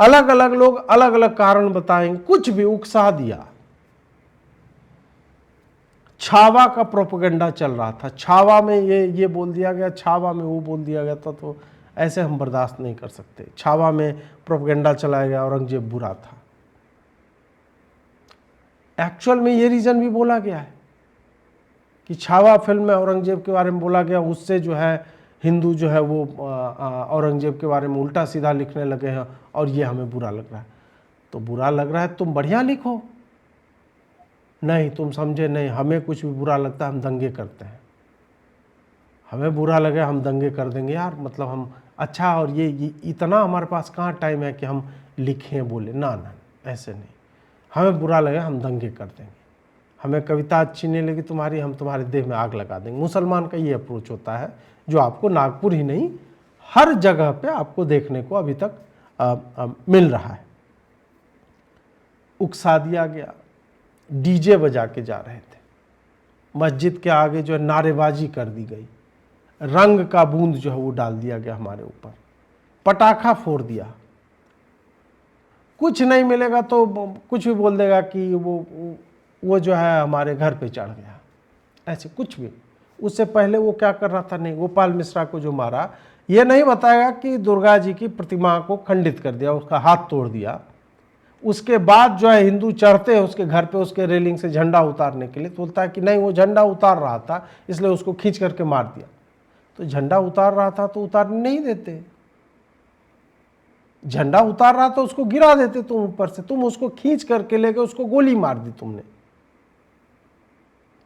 अलग अलग लोग अलग अलग कारण बताएंगे, कुछ भी उकसा दिया। छावा का प्रोपेगेंडा चल रहा था, छावा में ये बोल दिया गया, छावा में वो बोल दिया गया था, तो ऐसे हम बर्दाश्त नहीं कर सकते। छावा में प्रोपेगेंडा चलाया गया, औरंगजेब बुरा था। एक्चुअल में ये रीजन भी बोला गया है कि छावा फिल्म में औरंगजेब के बारे में बोला गया, उससे जो है हिंदू जो है वो औरंगजेब के बारे में उल्टा सीधा लिखने लगे हैं और ये हमें बुरा लग रहा है। तो बुरा लग रहा है, तुम बढ़िया लिखो। नहीं, तुम समझे नहीं, हमें कुछ भी बुरा लगता है हम दंगे करते हैं, हमें बुरा लगे हम दंगे कर देंगे यार, मतलब हम अच्छा, और ये इतना हमारे पास कहाँ टाइम है कि हम लिखें बोले, ना ना ऐसे नहीं, हमें बुरा लगे हम दंगे कर देंगे, हमें कविता अच्छी नहीं लगी तुम्हारी, हम तुम्हारे देह में आग लगा देंगे। मुसलमान का ये अप्रोच होता है, जो आपको नागपुर ही नहीं हर जगह पे आपको देखने को अभी तक मिल रहा है। उकसा दिया गया, डीजे बजा के जा रहे थे, मस्जिद के आगे जो है नारेबाजी कर दी गई, रंग का बूंद जो है वो डाल दिया गया हमारे ऊपर, पटाखा फोड़ दिया। कुछ नहीं मिलेगा तो कुछ भी बोल देगा कि वो जो है हमारे घर पे चढ़ गया, ऐसे कुछ भी। उससे पहले वो क्या कर रहा था, नहीं, गोपाल मिश्रा को जो मारा, ये नहीं बताएगा कि दुर्गा जी की प्रतिमा को खंडित कर दिया, उसका हाथ तोड़ दिया। उसके बाद जो है हिंदू चढ़ते हैं उसके घर पे, उसके रेलिंग से झंडा उतारने के लिए, तो बोलता है कि नहीं वो झंडा उतार रहा था इसलिए उसको खींच करके मार दिया। तो झंडा उतार रहा था तो उतारने नहीं देते, झंडा उतार रहा था उसको गिरा देते तुम ऊपर से, तुम उसको खींच करके ले गए, उसको गोली मार दी तुमने।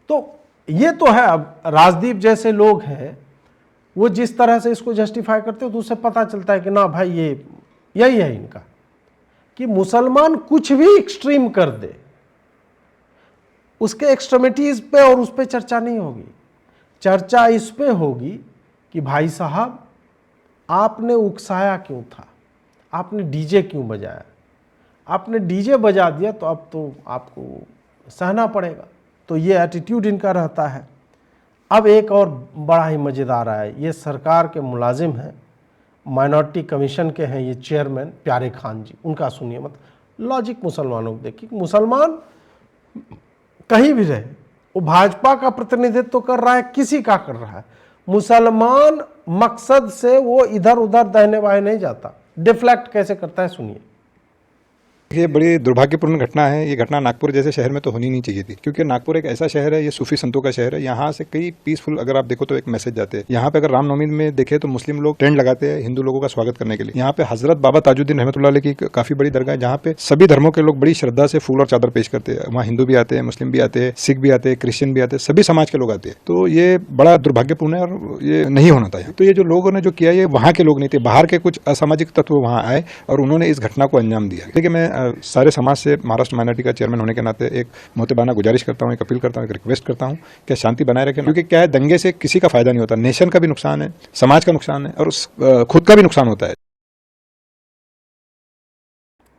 तो ये तो है। अब राजदीप जैसे लोग हैं, वो जिस तरह से इसको जस्टिफाई करते हो तो उससे पता चलता है कि ना भाई ये यही है इनका, कि मुसलमान कुछ भी एक्सट्रीम कर दे, उसके एक्सट्रीमिटीज पे और उस पे चर्चा नहीं होगी। चर्चा इस पे होगी कि भाई साहब आपने उकसाया क्यों था, आपने डीजे क्यों बजाया, आपने डीजे बजा दिया तो अब तो आपको सहना पड़ेगा। तो ये एटीट्यूड इनका रहता है। अब एक और बड़ा ही मज़ेदार है, ये सरकार के मुलाजिम हैं, माइनॉरिटी कमीशन के हैं ये चेयरमैन प्यारे खान जी, उनका सुनिए। मतलब लॉजिक मुसलमानों को देखिए, मुसलमान कहीं भी रहे, वो भाजपा का प्रतिनिधित्व कर रहा है, किसी का कर रहा है, मुसलमान मकसद से वो इधर उधर दाहिने बाएं नहीं जाता। डिफ्लेक्ट कैसे करता है सुनिए। ये बड़ी दुर्भाग्यपूर्ण घटना है। ये घटना नागपुर जैसे शहर में तो होनी नहीं चाहिए थी, क्योंकि नागपुर एक ऐसा शहर है, ये सूफी संतों का शहर है। यहाँ से कई पीसफुल, अगर आप देखो तो एक मैसेज जाते हैं। यहाँ पे अगर रामनवमी में देखे तो मुस्लिम लोग टेंट लगाते हैं हिंदू लोगों का स्वागत करने के लिए। यहाँ पे हजरत बाबा ताजुद्दीन रहमतुल्लाह अलैह की काफी बड़ी दरगाह है, जहाँ पे सभी धर्मों के लोग बड़ी श्रद्धा से फूल और चादर पेश करते हैं। वहाँ हिंदू भी आते हैं, मुस्लिम भी आते हैं, सिख भी आते हैं, क्रिश्चियन भी आते हैं, सभी समाज के लोग आते हैं। तो ये बड़ा दुर्भाग्यपूर्ण है और ये नहीं होना था। तो ये जो लोगों ने जो किया, ये वहाँ के लोग नहीं थे, बाहर के कुछ असामाजिक तत्व वहाँ आए और उन्होंने इस घटना को अंजाम दिया। देखिए, मैं सारे समाज से महाराष्ट्र माइनॉरिटी का चेयरमैन होने के नाते एक मोहतबाना गुजारिश करता हूं, एक अपील करता हूं, एक रिक्वेस्ट करता हूं कि शांति बनाए रखें, क्योंकि क्या है, दंगे से किसी का फायदा नहीं होता, नेशन का भी नुकसान है, समाज का नुकसान है और खुद का भी नुकसान होता है।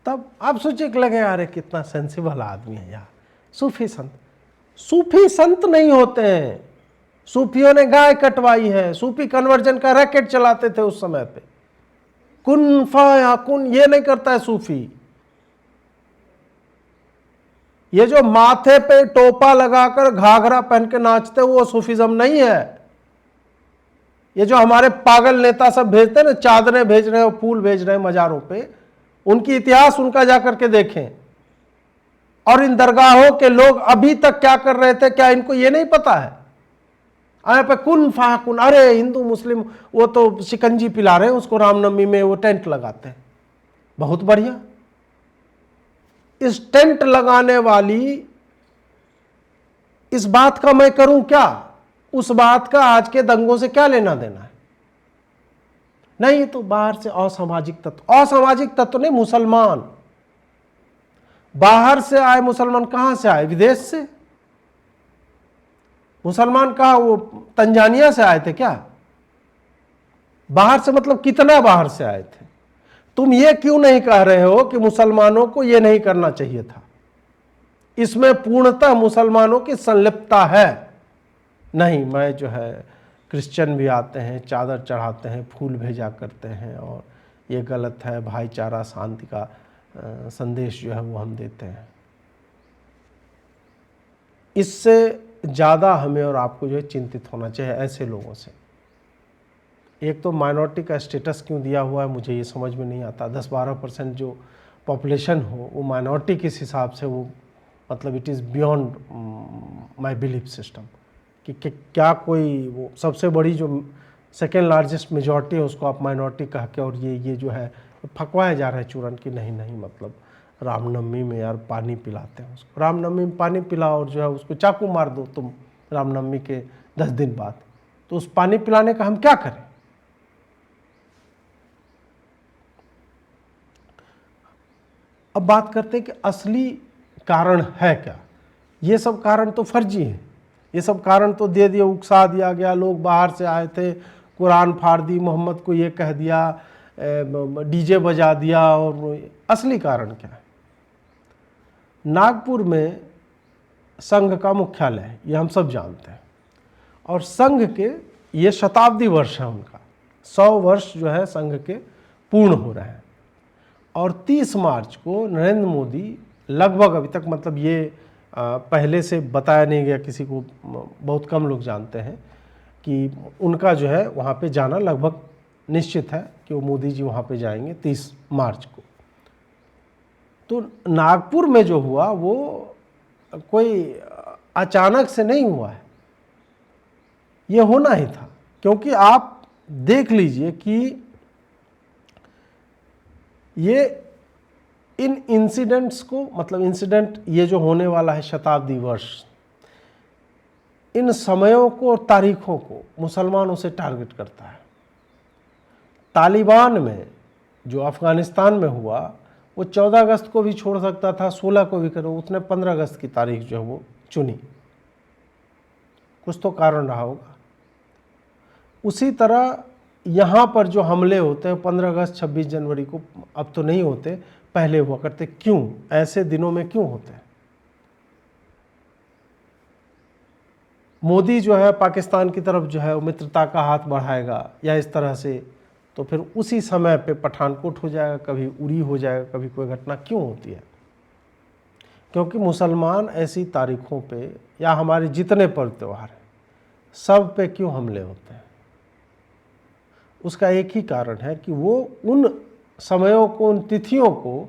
तब आप सोचिए कि लगे यार कितना सेंसिबल आदमी है यार। सूफी संत नहीं होते हैं, सूफियों ने गाय कटवाई है, सूफी कन्वर्जन का रैकेट चलाते थे उस समय पे। कुन फाया कुन ये नहीं करता है सूफी। ये जो माथे पे टोपा लगाकर घाघरा पहन के नाचते वो सूफीज्म नहीं है। ये जो हमारे पागल नेता सब भेजते हैं ना, चादरें भेज रहे हो, फूल भेज रहे हैं मजारों पे, उनकी इतिहास उनका जाकर के देखें। और इन दरगाहों के लोग अभी तक क्या कर रहे थे, क्या इनको ये नहीं पता है? आए पे कुन फा कुन, अरे हिंदू मुस्लिम वो तो शिकंजी पिला रहे हैं उसको, रामनवमी में वो टेंट लगाते हैं, बहुत बढ़िया। इस टेंट लगाने वाली इस बात का मैं करूं क्या, उस बात का आज के दंगों से क्या लेना देना है? नहीं, तो बाहर से असामाजिक तत्व नहीं, मुसलमान बाहर से आए। मुसलमान कहां से आए? विदेश से। मुसलमान कहा वो तंजानिया से आए थे क्या? बाहर से मतलब कितना बाहर से आए थे? तुम ये क्यों नहीं कह रहे हो कि मुसलमानों को ये नहीं करना चाहिए था? इसमें पूर्णतः मुसलमानों की संलिप्तता है। नहीं, मैं जो है क्रिश्चियन भी आते हैं, चादर चढ़ाते हैं, फूल भेजा करते हैं और ये गलत है, भाईचारा शांति का संदेश जो है वो हम देते हैं। इससे ज़्यादा हमें और आपको जो है चिंतित होना चाहिए ऐसे लोगों से। एक तो माइनॉरिटी का स्टेटस क्यों दिया हुआ है मुझे ये समझ में नहीं आता। 10-12% जो पॉपुलेशन हो वो माइनॉरिटी किस हिसाब से, वो मतलब it is beyond my belief system कि क्या कोई वो सबसे बड़ी जो सेकेंड लार्जेस्ट मेजॉरिटी है उसको आप माइनॉरिटी कह के और ये जो है फकवाया जा रहा है चूरन की नहीं मतलब रामनवमी में यार पानी पिलाते हैं उसको, रामनवमी में पानी पिलाओ और जो है उसको चाकू मार दो तुम रामनवमी के 10 दिन बाद, तो उस पानी पिलाने का हम क्या करें? अब बात करते हैं कि असली कारण है क्या। ये सब कारण तो फर्जी हैं, ये सब कारण तो दे दिए, उकसा दिया गया, लोग बाहर से आए थे, कुरान फाड़ दी, मोहम्मद को ये कह दिया, डीजे बजा दिया। और असली कारण क्या है? नागपुर में संघ का मुख्यालय है, ये हम सब जानते हैं, और संघ के ये शताब्दी वर्ष है उनका, 100 वर्ष जो है संघ के पूर्ण हो रहे हैं। और 30 मार्च को नरेंद्र मोदी लगभग, अभी तक मतलब ये पहले से बताया नहीं गया किसी को, बहुत कम लोग जानते हैं कि उनका जो है वहाँ पे जाना लगभग निश्चित है कि वो मोदी जी वहाँ पे जाएंगे 30 मार्च को। तो नागपुर में जो हुआ वो कोई अचानक से नहीं हुआ है, ये होना ही था। क्योंकि आप देख लीजिए कि ये इन इंसिडेंट्स को, मतलब इंसिडेंट ये जो होने वाला है शताब्दी वर्ष, इन समयों को और तारीखों को मुसलमानों से टारगेट करता है। तालिबान में जो अफ़गानिस्तान में हुआ वो 14 अगस्त को भी छोड़ सकता था, 16 को भी करो, उसने 15 अगस्त की तारीख जो है वो चुनी, कुछ तो कारण रहा होगा। उसी तरह यहाँ पर जो हमले होते हैं 15 अगस्त 26 जनवरी को, अब तो नहीं होते, पहले हुआ करते, क्यों ऐसे दिनों में क्यों होते हैं? मोदी जो है पाकिस्तान की तरफ जो है वो मित्रता का हाथ बढ़ाएगा या इस तरह से, तो फिर उसी समय पे पठानकोट हो जाएगा, कभी उरी हो जाएगा, कभी कोई घटना क्यों होती है? क्योंकि मुसलमान ऐसी तारीखों पे या हमारे जितने पर्व त्यौहार हैं सब पे क्यों हमले होते हैं? उसका एक ही कारण है कि वो उन समयों को, उन तिथियों को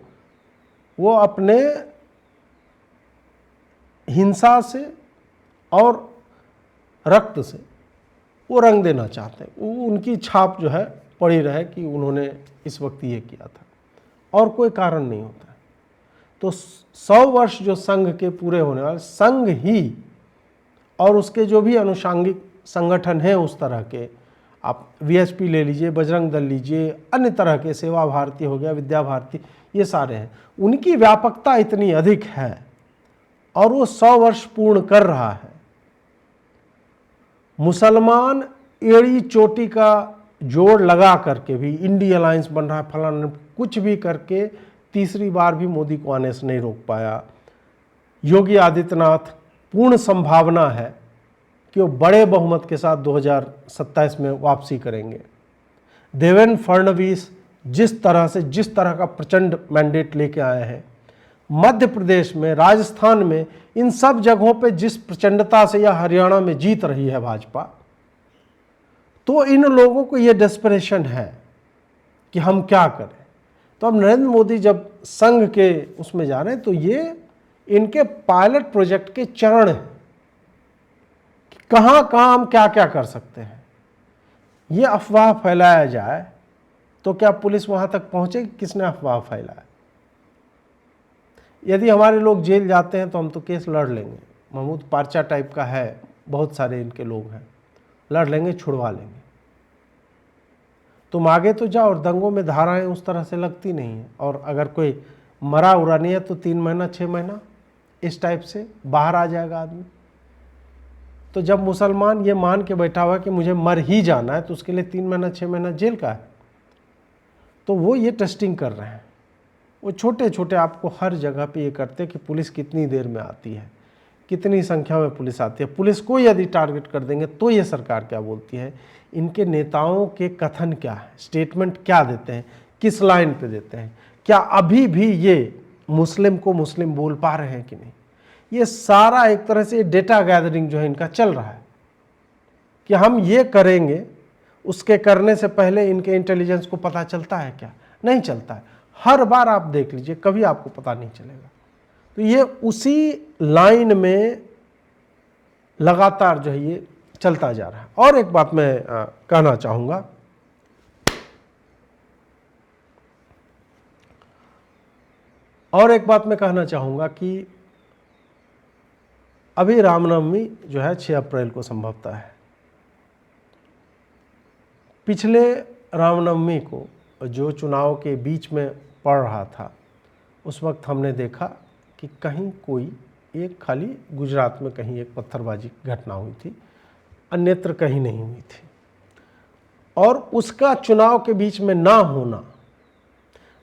वो अपने हिंसा से और रक्त से वो रंग देना चाहते हैं। वो उनकी छाप जो है पड़ी रहे कि उन्होंने इस वक्त ये किया था, और कोई कारण नहीं होता। तो 100 वर्ष जो संघ के पूरे होने वाले, संघ ही और उसके जो भी अनुषांगिक संगठन हैं उस तरह के, आप वीएचपी ले लीजिए, बजरंग दल लीजिए, अन्य तरह के, सेवा भारती हो गया, विद्या भारती, ये सारे हैं, उनकी व्यापकता इतनी अधिक है और वो 100 वर्ष पूर्ण कर रहा है। मुसलमान एड़ी चोटी का जोड़ लगा करके भी, इंडी अलायंस बन रहा है, फलाना कुछ भी करके तीसरी बार भी मोदी को आने से नहीं रोक पाया। योगी आदित्यनाथ पूर्ण संभावना है कि वो बड़े बहुमत के साथ 2027 में वापसी करेंगे। देवेंद्र फडणवीस जिस तरह का प्रचंड मैंडेट लेके आए हैं, मध्य प्रदेश में, राजस्थान में, इन सब जगहों पे जिस प्रचंडता से या हरियाणा में जीत रही है भाजपा, तो इन लोगों को ये डेस्परेशन है कि हम क्या करें। तो अब नरेंद्र मोदी जब संघ के उसमें जा रहे हैं तो ये इनके पायलट प्रोजेक्ट के चरण हैं कि कहाँ कहाँ हम क्या क्या कर सकते हैं। ये अफवाह फैलाया जाए तो क्या पुलिस वहाँ तक पहुँचेगी? किसने अफवाह फैलाया? यदि हमारे लोग जेल जाते हैं तो हम तो केस लड़ लेंगे, महमूद पार्चा टाइप का है, बहुत सारे इनके लोग हैं, लड़ लेंगे, छुड़वा लेंगे। तुम आगे तो जाओ, और दंगों में धाराएं उस तरह से लगती नहीं हैं, और अगर कोई मरा उरा नहीं है तो 3 महीना 6 महीना इस टाइप से बाहर आ जाएगा आदमी। तो जब मुसलमान ये मान के बैठा हुआ कि मुझे मर ही जाना है तो उसके लिए 3 महीना 6 महीना जेल का है। तो वो ये टेस्टिंग कर रहे हैं, वो छोटे छोटे आपको हर जगह पे ये करते हैं कि पुलिस कितनी देर में आती है, कितनी संख्या में पुलिस आती है, पुलिस को यदि टारगेट कर देंगे तो ये सरकार क्या बोलती है, इनके नेताओं के कथन क्या है, स्टेटमेंट क्या देते हैं, किस लाइन पे देते हैं, क्या अभी भी ये मुस्लिम को मुस्लिम बोल पा रहे हैं कि नहीं, ये सारा एक तरह से डेटा गैदरिंग जो है इनका चल रहा है कि हम ये करेंगे, उसके करने से पहले इनके इंटेलिजेंस को पता चलता है क्या, नहीं चलता है। हर बार आप देख लीजिए, कभी आपको पता नहीं चलेगा। तो ये उसी लाइन में लगातार जो है ये चलता जा रहा है। और एक बात मैं कहना चाहूँगा, कि अभी रामनवमी जो है 6 अप्रैल को संभवतः है। पिछले रामनवमी को जो चुनाव के बीच में पड़ रहा था, उस वक्त हमने देखा कि कहीं कोई एक खाली गुजरात में कहीं एक पत्थरबाजी की घटना हुई थी, अन्यत्र कहीं नहीं हुई थी। और उसका चुनाव के बीच में ना होना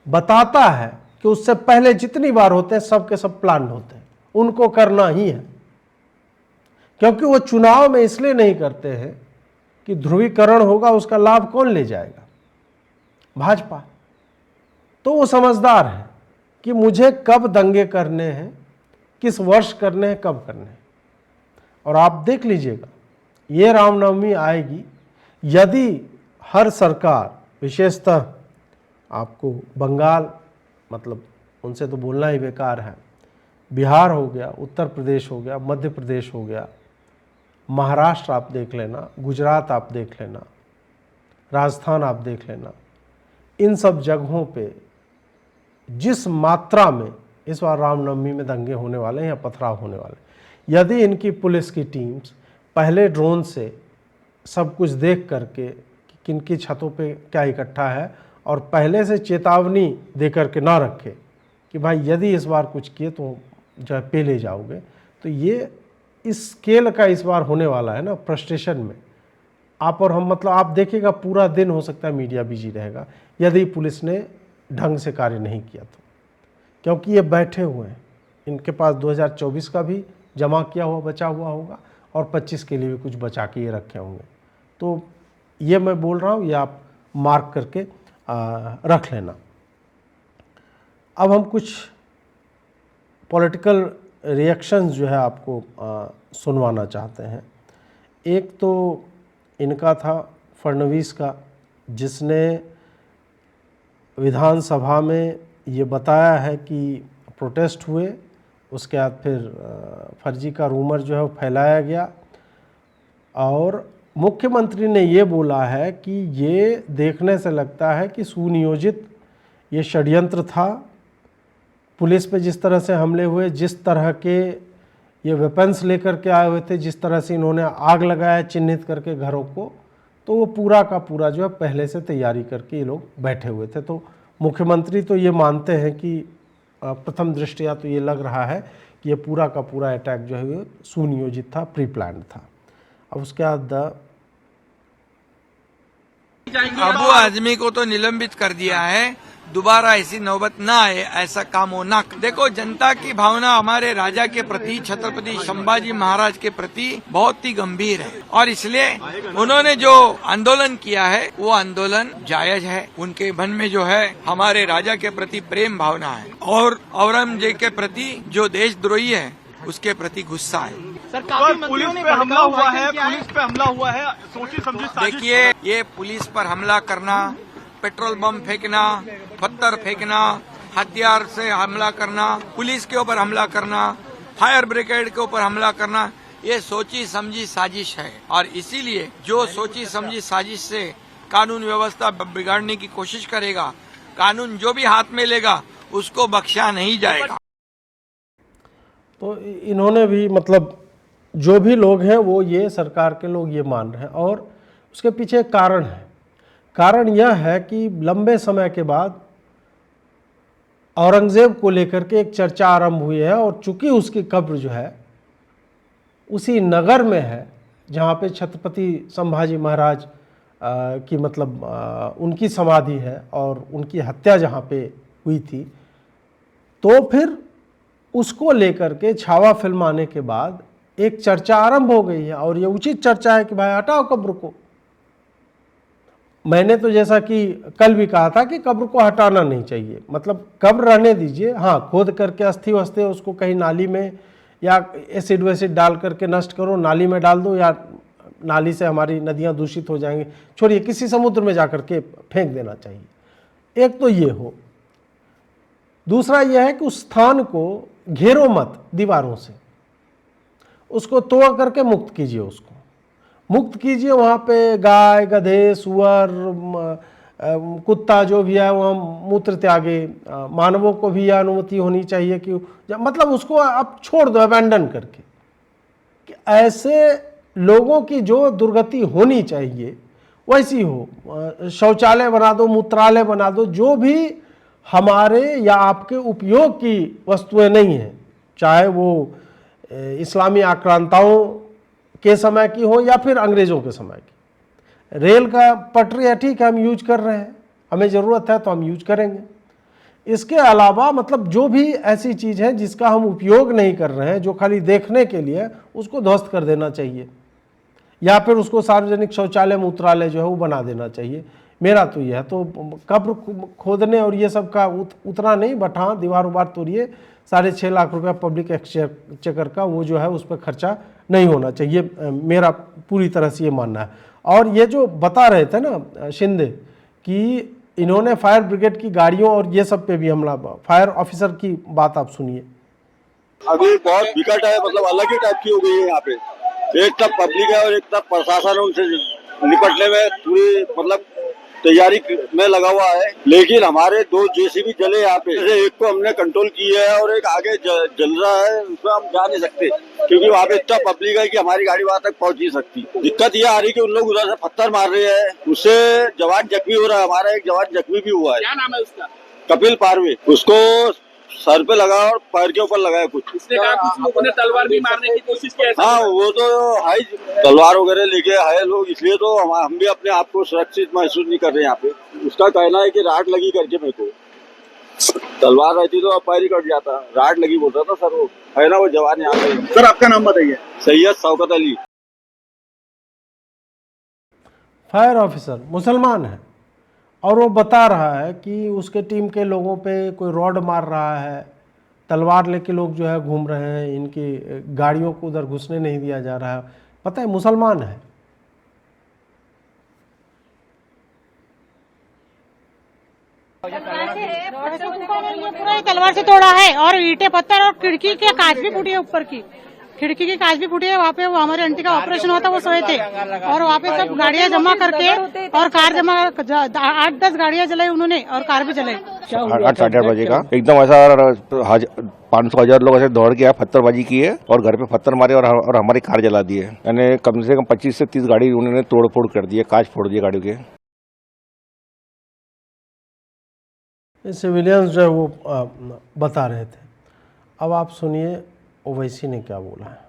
बताता है कि उससे पहले जितनी बार होते हैं सब के सब प्लान होते हैं, उनको करना ही है। क्योंकि वो चुनाव में इसलिए नहीं करते हैं कि ध्रुवीकरण होगा, उसका लाभ कौन ले जाएगा, भाजपा। तो वो समझदार है कि मुझे कब दंगे करने हैं, किस वर्ष करने हैं, कब करने हैं। और आप देख लीजिएगा, ये रामनवमी आएगी, यदि हर सरकार, विशेषतः आपको बंगाल, मतलब उनसे तो बोलना ही बेकार है, बिहार हो गया, उत्तर प्रदेश हो गया, मध्य प्रदेश हो गया, महाराष्ट्र आप देख लेना, गुजरात आप देख लेना, राजस्थान आप देख लेना, इन सब जगहों पे जिस मात्रा में इस बार रामनवमी में दंगे होने वाले हैं या पथराव होने वाले हैं, यदि इनकी पुलिस की टीम्स पहले ड्रोन से सब कुछ देख करके कि किन की छतों पे क्या इकट्ठा है और पहले से चेतावनी दे करके ना रखे कि भाई यदि इस बार कुछ किए तो जो है पे ले जाओगे, तो ये इस स्केल का इस बार होने वाला है ना, फ्रस्ट्रेशन में आप और हम, मतलब आप देखिएगा पूरा दिन हो सकता है मीडिया बिजी रहेगा यदि पुलिस ने ढंग से कार्य नहीं किया तो। क्योंकि ये बैठे हुए हैं, इनके पास 2024 का भी जमा किया हुआ बचा हुआ होगा और 25 के लिए भी कुछ बचा के ये रखे होंगे। तो ये मैं बोल रहा हूँ, ये आप मार्क करके रख लेना। अब हम कुछ पॉलिटिकल रिएक्शंस जो है आपको सुनवाना चाहते हैं। एक तो इनका था फडणवीस का, जिसने विधानसभा में ये बताया है कि प्रोटेस्ट हुए, उसके बाद फिर फर्जी का रूमर जो है वो फैलाया गया और मुख्यमंत्री ने ये बोला है कि ये देखने से लगता है कि सुनियोजित ये षड्यंत्र था। पुलिस पे जिस तरह से हमले हुए, जिस तरह के ये वेपन्स लेकर के आए हुए थे, जिस तरह से इन्होंने आग लगाया चिन्हित करके घरों को, तो वो पूरा का पूरा जो है पहले से तैयारी करके ये लोग बैठे हुए थे। तो मुख्यमंत्री तो ये मानते हैं कि प्रथम दृष्टया तो ये लग रहा है कि ये पूरा का पूरा अटैक जो है वो सुनियोजित था, प्री प्लान्ड था। अब उसके बाद अबू आजमी को तो निलंबित कर दिया है, दोबारा ऐसी नौबत ना आए, ऐसा काम हो ना। देखो, जनता की भावना हमारे राजा के प्रति, छत्रपति संभाजी महाराज के प्रति बहुत ही गंभीर है और इसलिए उन्होंने जो आंदोलन किया है वो आंदोलन जायज है। उनके मन में जो है हमारे राजा के प्रति प्रेम भावना है और औरंगजेब के प्रति जो देशद्रोही है उसके प्रति गुस्सा है। सर, काफी पुलिस पे हमला हुआ है, सोची समझी साजिश। देखिए, ये पुलिस पर हमला करना, पेट्रोल बम फेंकना, पत्थर फेंकना, हथियार से हमला करना, पुलिस के ऊपर हमला करना, फायर ब्रिगेड के ऊपर हमला करना, ये सोची समझी साजिश है और इसीलिए जो सोची समझी साजिश से कानून व्यवस्था बिगाड़ने की कोशिश करेगा, कानून जो भी हाथ में लेगा उसको बख्शा नहीं जाएगा। तो इन्होंने भी, मतलब जो भी लोग हैं वो ये सरकार के लोग ये मान रहे हैं और उसके पीछे एक कारण है। कारण यह है कि लंबे समय के बाद औरंगजेब को लेकर के एक चर्चा आरंभ हुई है और चूंकि उसकी कब्र जो है उसी नगर में है जहाँ पे छत्रपति संभाजी महाराज की, मतलब उनकी समाधि है और उनकी हत्या जहाँ पे हुई थी, तो फिर उसको लेकर के छावा फिल्म आने के बाद एक चर्चा आरंभ हो गई है और ये उचित चर्चा है कि भाई हटाओ कब्र को। मैंने तो जैसा कि कल भी कहा था कि कब्र को हटाना नहीं चाहिए, मतलब कब्र रहने दीजिए, हाँ खोद करके अस्थि वस्ते उसको कहीं नाली में या एसिड वेसिड डाल करके नष्ट करो, नाली में डाल दो, या नाली से हमारी नदियाँ दूषित हो जाएंगी, छोड़िए किसी समुद्र में जा करके फेंक देना चाहिए। एक तो ये हो। दूसरा यह है कि उस स्थान को घेरो मत दीवारों से, उसको तोड़ करके मुक्त कीजिए, उसको मुक्त कीजिए। वहाँ पे गाय गधे सुअर कुत्ता जो भी है वह मूत्र त्यागे। मानवों को भी यह अनुमति होनी चाहिए कि मतलब उसको आप छोड़ दो अबैंडन करके, कि ऐसे लोगों की जो दुर्गति होनी चाहिए वैसी हो। शौचालय बना दो, मूत्रालय बना दो, जो भी हमारे या आपके उपयोग की वस्तुएं नहीं हैं, चाहे वो इस्लामी आक्रांताओं के समय की हो या फिर अंग्रेज़ों के समय की। रेल का पटरी है, ठीक है, हम यूज कर रहे हैं, हमें ज़रूरत है तो हम यूज करेंगे। इसके अलावा मतलब जो भी ऐसी चीज़ है जिसका हम उपयोग नहीं कर रहे हैं, जो खाली देखने के लिए, उसको ध्वस्त कर देना चाहिए, या फिर उसको सार्वजनिक शौचालय मूत्रालय जो है वो बना देना चाहिए। मेरा तो यह है। तो कब्र खोदने और ये सब का उतना नहीं, बट हाँ दीवार उबार तोड़िए, 6.5 लाख रुपया पब्लिक एक्सचेकर का वो जो है उस पर खर्चा नहीं होना चाहिए, मेरा पूरी तरह से ये मानना है। और ये जो बता रहे थे ना शिंदे कि इन्होंने फायर ब्रिगेड की गाड़ियों और ये सब पे भी हमला, फायर ऑफिसर की बात आप सुनिए। अभी बहुत विकट है, मतलब अलग ही टाइप की हो गई है यहाँ पे। एक तरफ पब्लिक है और एक तरफ प्रशासन उनसे निपटने में पूरी मतलब तैयारी में लगा हुआ है। लेकिन हमारे 2 जेसीबी जले यहाँ पे, एक को हमने कंट्रोल किया है और एक आगे जल रहा है, उसमें हम जा नहीं सकते क्योंकि वहाँ पे इतना पब्लिक है कि हमारी गाड़ी वहाँ तक पहुँच नहीं सकती। दिक्कत ये आ रही है कि उन लोग उधर से पत्थर मार रहे हैं, उससे जवान जख्मी हो रहा है। हमारा एक जवान जख्मी भी हुआ है। क्या नाम है उसका? कपिल पारवे। उसको सर पे लगा और पैर के ऊपर लगाया कुछ। इसने कहा कुछ लोगों ने तलवार भी मारने की कोशिश की है। हाँ वो तो है, तलवार वगैरह लेके आए लोग, इसलिए तो हम भी अपने आप को सुरक्षित महसूस नहीं कर रहे यहाँ पे। उसका कहना है कि राड लगी करके मेरे को, तलवार रहती तो पैर ही कट जाता, राड लगी बोल रहा था सर। वो है ना वो जवान यहाँ पे। सर आपका नाम बताइए। सैयद शौकत अली। फायर ऑफिसर मुसलमान है और वो बता रहा है कि उसके टीम के लोगों पे कोई रॉड मार रहा है, तलवार लेके लोग जो है घूम रहे हैं, इनकी गाड़ियों को उधर घुसने नहीं दिया जा रहा है। पता है मुसलमान है। पूरा तलवार से तोड़ा है और ईंटें पत्थर और खिड़की के कांच भी फूटी है, ऊपर की खिड़की की कांच भी फूटी है। वहाँ पे वो हमारे आंटी का ऑपरेशन हुआ था, वो सोए थे और वहाँ पे सब गाड़ियाँ जमा करके और कार जमा 8-10 गाड़ियाँ जलाई उन्होंने और कार भी जलाई। 8-8 बजे का एकदम ऐसा 500,000 लोग ऐसे दौड़ के आए, पत्थरबाजी की है और घर पे पत्थर मारे और हमारी कार जला दी है। यानी कम से कम 25 से 30 गाड़ी उन्होंने तोड़ फोड़ कर दी है, कांच फोड़ दिए गाड़ियों के। सिविलियंस जो है वो बता रहे थे। अब आप सुनिए ओवैसी ने क्या बोला है।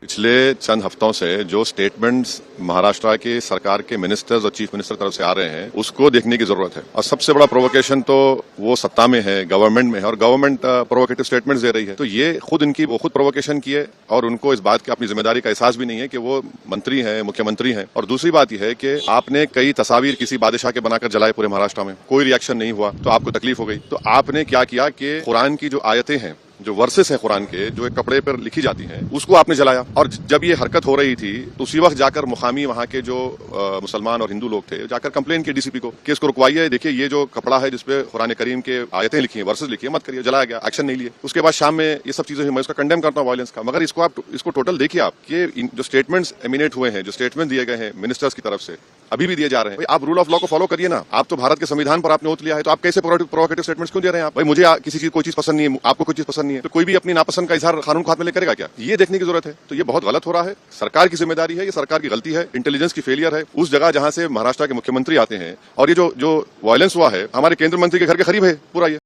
पिछले चंद हफ्तों से जो स्टेटमेंट्स महाराष्ट्र के सरकार के मिनिस्टर्स और चीफ मिनिस्टर तरफ से आ रहे हैं उसको देखने की जरूरत है। और सबसे बड़ा प्रोवोकेशन तो वो सत्ता में है, गवर्नमेंट में है, और गवर्नमेंट प्रोवोकेटिव स्टेटमेंट्स दे रही है। तो ये खुद खुद प्रोवोकेशन किए और उनको इस बात की अपनी जिम्मेदारी का एहसास भी नहीं है कि वो मंत्री है, मुख्यमंत्री है। और दूसरी बात यह है कि आपने कई तस्वीर किसी बादशाह के बनाकर जलाए पूरे महाराष्ट्र में, कोई रिएक्शन नहीं हुआ तो आपको तकलीफ हो गई। तो आपने क्या किया कि कुरान की जो आयतें हैं, जो वर्सेस है कुरान के, जो एक कपड़े पर लिखी जाती हैं, उसको आपने जलाया। और जब ये हरकत हो रही थी तो उसी वक्त जाकर मुकामी वहां के जो मुसलमान और हिंदू लोग थे, जाकर कंप्लेन किया डीसीपी को कि इसको रुकवाइए, देखिए ये जो कपड़ा है जिसपे कुरान करीम के आयतें लिखी हैं, वर्सेस लिखी है, मत करिए। जलाया गया, एक्शन नहीं लिए। उसके बाद शाम में ये सब चीजें, मैं इसका कंडेम करता हूँ वायलेंस का, मगर इसको टोटल देखिए आप कि जो स्टेटमेंट्स एमिनेट हुए हैं, जो स्टेटमेंट दिए गए हैं मिनिस्टर्स की तरफ से, अभी भी दिए जा रहे हैं। आप रूल ऑफ लॉ को फॉलो करिए ना। आप तो भारत के संविधान पर आपने ओथ लिया है, तो आप कैसे प्रोवोकेटिव स्टेटमेंट्स क्यों दे रहे हैं आप? भाई मुझे किसी चीज कोई चीज पसंद नहीं है, आपको कोई चीज पसंद नहीं है, तो कोई भी अपनी नापसंद का इजहार कानून को हाथ में लेकर करेगा क्या? ये देखने की जरूरत है। तो ये बहुत गलत हो रहा है। सरकार की जिम्मेदारी है, ये सरकार की गलती है, इंटेलिजेंस की फेलियर है। उस जगह जहां से महाराष्ट्र के मुख्यमंत्री आते हैं, और ये जो वायलेंस हुआ है हमारे केंद्रीय मंत्री के घर के करीब है पूरा। ये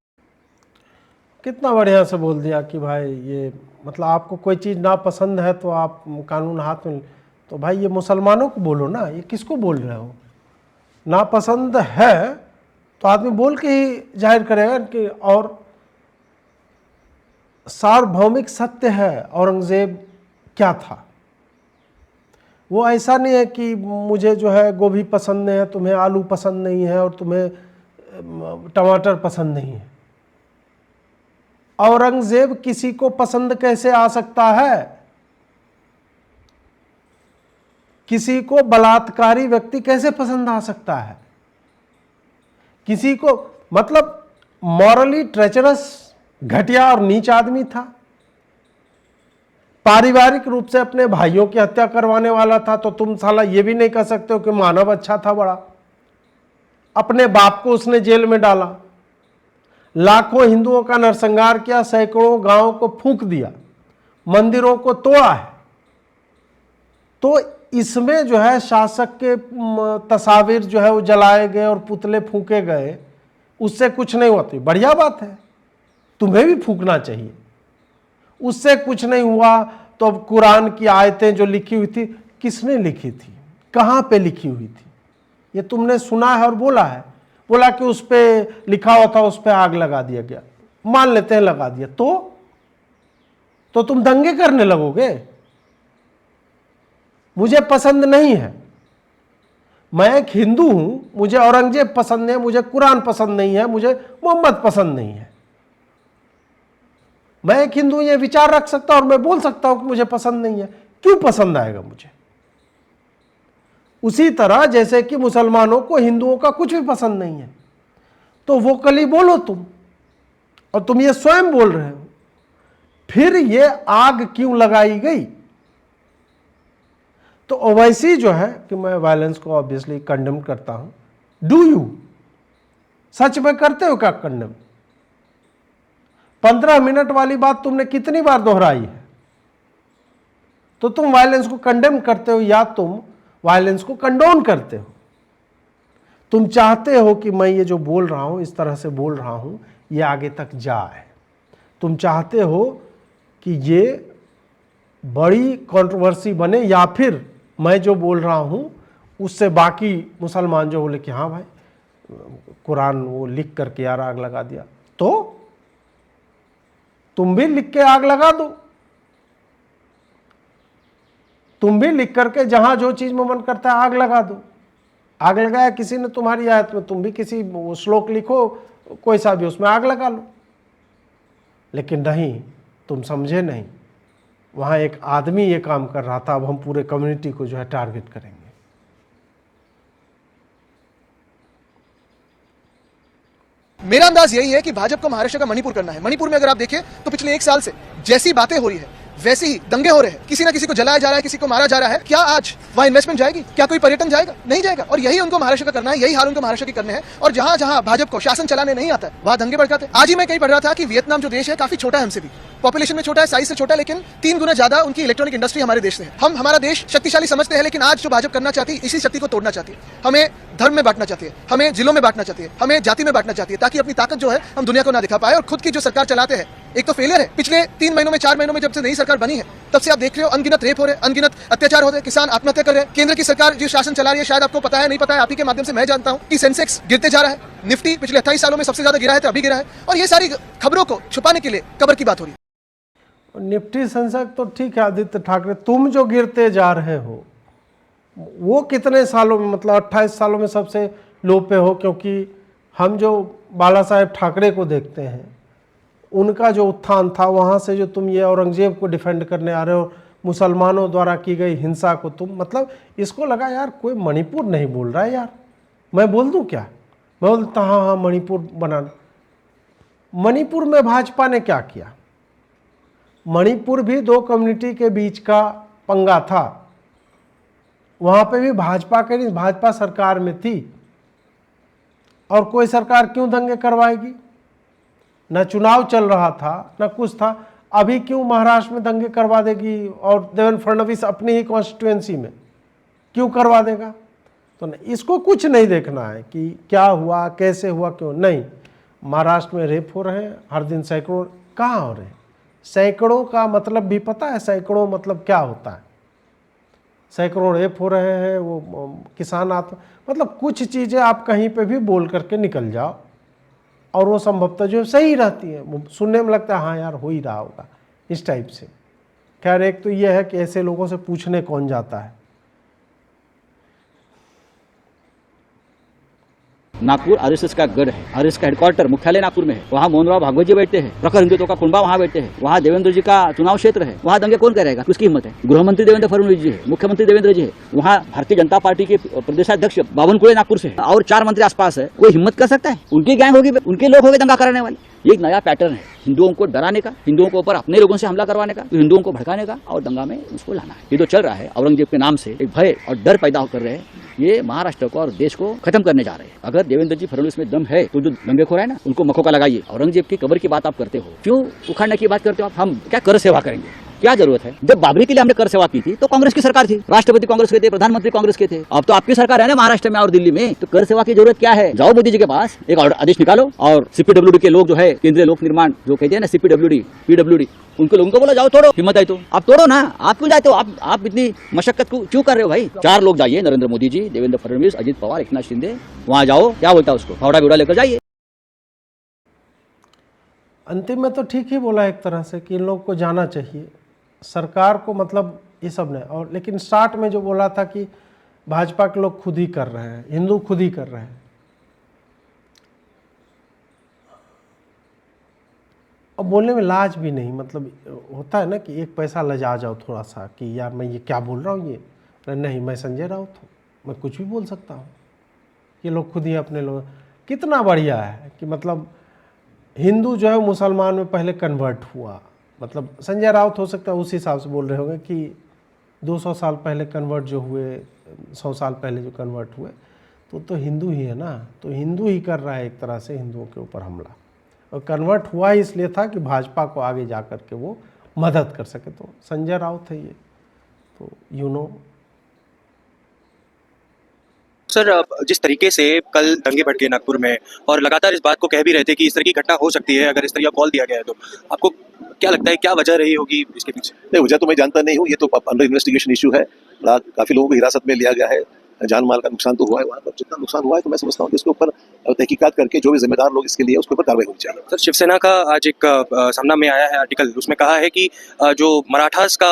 कितना बढ़िया से बोल दिया कि भाई ये मतलब आपको कोई चीज़ नापसंद है तो आप कानून हाथ में, तो भाई ये मुसलमानों को बोलो ना, ये किसको बोल रहे हो? नापसंद है तो आदमी बोल के ही जाहिर करेगा कि, और सार्वभौमिक सत्य है औरंगजेब क्या था। वो ऐसा नहीं है कि मुझे जो है गोभी पसंद नहीं है, तुम्हें आलू पसंद नहीं है और तुम्हें टमाटर पसंद नहीं है। औरंगजेब किसी को पसंद कैसे आ सकता है? किसी को बलात्कारी व्यक्ति कैसे पसंद आ सकता है? किसी को मतलब मॉरली ट्रेचरस, घटिया और नीच आदमी था। पारिवारिक रूप से अपने भाइयों की हत्या करवाने वाला था, तो तुम साला ये भी नहीं कह सकते हो कि मानव अच्छा था बड़ा। अपने बाप को उसने जेल में डाला, लाखों हिंदुओं का नरसंहार किया, सैकड़ों गांवों को फूंक दिया, मंदिरों को तोड़ा है। तो इसमें जो है शासक के तस्वीर जो है वो जलाए गए और पुतले फूंके गए, उससे कुछ नहीं हुआ तो बढ़िया बात है, तुम्हें भी फूंकना चाहिए। उससे कुछ नहीं हुआ तो अब कुरान की आयतें जो लिखी हुई थी, किसने लिखी थी, कहाँ पे लिखी हुई थी, ये तुमने सुना है और बोला है। बोला कि उस पे लिखा हुआ था, उस पे आग लगा दिया गया। मान लेते हैं लगा दिया, तो तुम दंगे करने लगोगे। मुझे पसंद नहीं है, मैं एक हिंदू हूं, मुझे औरंगजेब पसंद नहीं है, मुझे कुरान पसंद नहीं है, मुझे मोहम्मद पसंद नहीं है। मैं एक हिंदू ये विचार रख सकता हूं और मैं बोल सकता हूं कि मुझे पसंद नहीं है। क्यों पसंद आएगा मुझे? उसी तरह जैसे कि मुसलमानों को हिंदुओं का कुछ भी पसंद नहीं है, तो वोकली बोलो तुम, और तुम ये स्वयं बोल रहे हो। फिर ये आग क्यों लगाई गई? तो ओवैसी जो है कि मैं वायलेंस को ऑब्वियसली कंडेम करता हूं। डू यू सच में करते हो क्या कंडेम? 15 मिनट वाली बात तुमने कितनी बार दोहराई है? तो तुम वायलेंस को कंडेम करते हो या तुम वायलेंस को कंडोन करते हो? तुम चाहते हो कि मैं ये जो बोल रहा हूं, इस तरह से बोल रहा हूं, ये आगे तक जाए। तुम चाहते हो कि ये बड़ी कंट्रोवर्सी बने, या फिर मैं जो बोल रहा हूं उससे बाकी मुसलमान जो बोले कि हाँ भाई कुरान वो लिख करके यार आग लगा दिया, तो तुम भी लिख के आग लगा दो। तुम भी लिख करके जहां जो चीज में मन करता है आग लगा दो। आग लगाया किसी ने तुम्हारी आयत में, तुम भी किसी श्लोक लिखो कोई सा भी, उसमें आग लगा लो। लेकिन नहीं, तुम समझे नहीं, वहां एक आदमी ये काम कर रहा था। अब हम पूरे कम्युनिटी को जो है टारगेट करेंगे। मेरा अंदाज यही है कि भाजपा को महाराष्ट्र का मणिपुर करना है। मणिपुर में अगर आप देखें तो पिछले 1 साल से जैसी बातें हो रही है वैसे ही दंगे हो रहे हैं, किसी ना किसी को जलाया जा रहा है, किसी को मारा जा रहा है। क्या आज वहां इन्वेस्टमेंट जाएगी? क्या कोई पर्यटन जाएगा? नहीं जाएगा। और यही उनको महाराष्ट्र का करना है, यही हाल उनको महाराष्ट्र की करने हैं। और जहां जहां भाजपा को शासन चलाने नहीं आता है वहां दंगे भड़काते हैं। आज ही मैं कहीं पढ़ रहा था कि वियतनाम जो देश है काफी छोटा है हमसे भी, पॉपुलेशन में छोटा है, साइज से छोटा है, लेकिन 3 गुना ज्यादा उनकी इलेक्ट्रॉनिक इंडस्ट्री हमारे देश से है। हम हमारा देश शक्तिशाली समझते हैं, लेकिन आज जो भाजपा करना चाहती है इसी शक्ति को तोड़ना चाहती है। हमें धर्म में बांटना चाहती है, हमें जिलों में बांटना चाहती है, हमें जाति में बांटना चाहती है, ताकि अपनी ताकत जो है हम दुनिया को ना दिखा पाए। और खुद की जो सरकार चलाते हैं, एक तो फेलियर है। पिछले 3 महीनों में 4 महीनों में जब से नई सरकार बनी है तब से आप देख रहे हो अनगिनत रेप हो रहे हैं, अनगिनत अत्याचार हो रहे हैं, किसान आत्महत्या कर रहे हैं। केंद्र की सरकार जो शासन चला रही है, शायद आपको पता है, नहीं पता है, आप ही के माध्यम से मैं जानता हूं कि सेंसेक्स गिरते जा रहा है, निफ्टी पिछले 28 सालों में सबसे ज्यादा गिरा है तो अभी गिरा है। और ये सारी खबरों को छुपाने के लिए कबर की बात हो रही है। निफ्टी सेंसेक्स तो ठीक है आदित्य ठाकरे, तुम जो गिरते जा रहे हो वो कितने सालों में, मतलब 28 सालों में सबसे लो पे हो? क्योंकि हम जो बाला साहेब ठाकरे को देखते हैं, उनका जो उत्थान था, वहाँ से जो तुम ये औरंगजेब को डिफेंड करने आ रहे हो, मुसलमानों द्वारा की गई हिंसा को तुम, मतलब इसको लगा यार कोई मणिपुर नहीं बोल रहा है यार, मैं बोल दूं क्या? मैं बोलता हाँ मणिपुर बनाना। मणिपुर में भाजपा ने क्या किया? मणिपुर भी 2 कम्युनिटी के बीच का पंगा था, वहाँ पे भी भाजपा के नहीं, भाजपा सरकार में थी। और कोई सरकार क्यों दंगे करवाएगी? न चुनाव चल रहा था, न कुछ था, अभी क्यों महाराष्ट्र में दंगे करवा देगी? और देवेंद्र फडणवीस अपनी ही कॉन्स्टिट्यूएंसी में क्यों करवा देगा? तो नहीं, इसको कुछ नहीं देखना है कि क्या हुआ, कैसे हुआ, क्यों नहीं। महाराष्ट्र में रेप हो रहे हैं हर दिन, सैकड़ों। कहाँ हो रहे हैं? सैकड़ों का मतलब भी पता है? सैकड़ों मतलब क्या होता है? सैकड़ों रेप हो रहे हैं, वो किसान मतलब कुछ चीज़ें आप कहीं पे भी बोल करके निकल जाओ और वो संभवतः जो सही रहती है, वो सुनने में लगता है हाँ यार हो ही रहा होगा, इस टाइप से। खैर, एक तो ये है कि ऐसे लोगों से पूछने कौन जाता है, नागपुर आरएसएस का गढ़ है, आरएसएस का हेडक्वार्टर मुख्यालय नागपुर में है। वहाँ मोहन राव भागवत जी बैठते हैं, प्रखर हिंदुत्व का कुंभा वहाँ बैठते हैं। वहाँ देवेंद्र जी का चुनाव क्षेत्र है, वहाँ दंगे कौन करेगा, किसकी हिम्मत है। गृह मंत्री देवेंद्र फडणवीस जी है, मुख्यमंत्री देवेंद्र जी है, वहाँ भारतीय जनता पार्टी के प्रदेशाध्यक्ष बावनकुळे नागपुर से है और 4 मंत्री आसपास है। कोई हिम्मत कर सकता है? उनकी गैंग होगी, उनके लोग होंगे दंगा कराने वाले। ये एक नया पैटर्न है हिंदुओं को डराने का, हिंदुओं को ऊपर अपने लोगों से हमला करवाने का, हिंदुओं को भड़काने का और दंगा में उसको लाना है। ये तो चल रहा है औरंगजेब के नाम से एक भय और डर पैदा कर रहे हैं। ये महाराष्ट्र को और देश को खत्म करने जा रहे हैं। अगर देवेंद्र जी फडणवीस में दम है तो जो दंगेखोर है ना उनको मखौका लगाइए। औरंगजेब की कब्र की बात आप करते हो, क्यों उखाड़ने की बात करते हो आप? हम क्या कर सेवा करेंगे, क्या जरूरत है? जब बाबरी के लिए हमने कर सेवा की थी तो कांग्रेस की सरकार थी, राष्ट्रपति कांग्रेस के थे, प्रधानमंत्री कांग्रेस के थे। अब तो आपकी सरकार है ना महाराष्ट्र में और दिल्ली में, तो कर सेवा की जरूरत क्या है? जाओ मोदी जी के पास, एक आदेश निकालो और सीपीडब्ल्यूडी के लोग जो है, केंद्रीय लोक निर्माण जो कहते हैं ना, सीपीडब्ल्यूडी पीडब्ल्यूडी, उनके लोगों को बोला जाओ तोड़ो, हिम्मत है तो आप तोड़ो ना। आप क्यों जाते हो? आप इतनी मशक्कत क्यों कर रहे हो भाई? 4 लोग जाइए, नरेंद्र मोदी जी, देवेंद्र फडणवीस, अजित पवार, एकनाथ शिंदे, वहां जाओ, क्या बोलता है उसको, फावड़ा बिवड़ा लेकर जाइए। अंतिम में तो ठीक ही बोला एक तरह से कि इन लोग को जाना चाहिए, सरकार को, मतलब ये सब नहीं। और लेकिन स्टार्ट में जो बोला था कि भाजपा के लोग खुद ही कर रहे हैं, हिंदू खुद ही कर रहे हैं, अब बोलने में लाज भी नहीं, मतलब होता है ना कि एक पैसा लजा जाओ थोड़ा सा कि यार मैं ये क्या बोल रहा हूँ, ये नहीं, मैं संजय राउत हूँ, मैं कुछ भी बोल सकता हूँ। ये लोग खुद ही अपने लोग, कितना बढ़िया है कि मतलब हिंदू जो है मुसलमान में पहले कन्वर्ट हुआ, मतलब संजय राउत हो सकता है उस हिसाब से बोल रहे होंगे कि 200 साल पहले कन्वर्ट जो हुए, 100 साल पहले जो कन्वर्ट हुए, तो हिंदू ही है ना, तो हिंदू ही कर रहा है एक तरह से हिंदुओं के ऊपर हमला। और कन्वर्ट हुआ इसलिए था कि भाजपा को आगे जा कर के वो मदद कर सके, तो संजय राउत है ये, तो सर, जिस तरीके से कल दंगे भड़के नागपुर में और लगातार इस बात को कह भी रहे थे कि इस तरह की घटना हो सकती है अगर इस तरह का कॉल दिया गया है, तो आपको क्या लगता है क्या वजह रही होगी इसके पीछे? नहीं, वजह तो मैं जानता नहीं हूँ, ये तो अंडर इन्वेस्टिगेशन इशू है। काफी लोगों को हिरासत में लिया गया है, जान माल का नुकसान तो हुआ है, वहाँ पर जितना नुकसान हुआ है तो मैं समझता हूँ कि इसके ऊपर तहकीकात करके जो भी जिम्मेदार लोग इसके लिए उसके ऊपर कार्रवाई होनी चाहिए। सर, शिवसेना का आज एक सामना में आया है आर्टिकल, उसमें कहा है कि जो मराठास का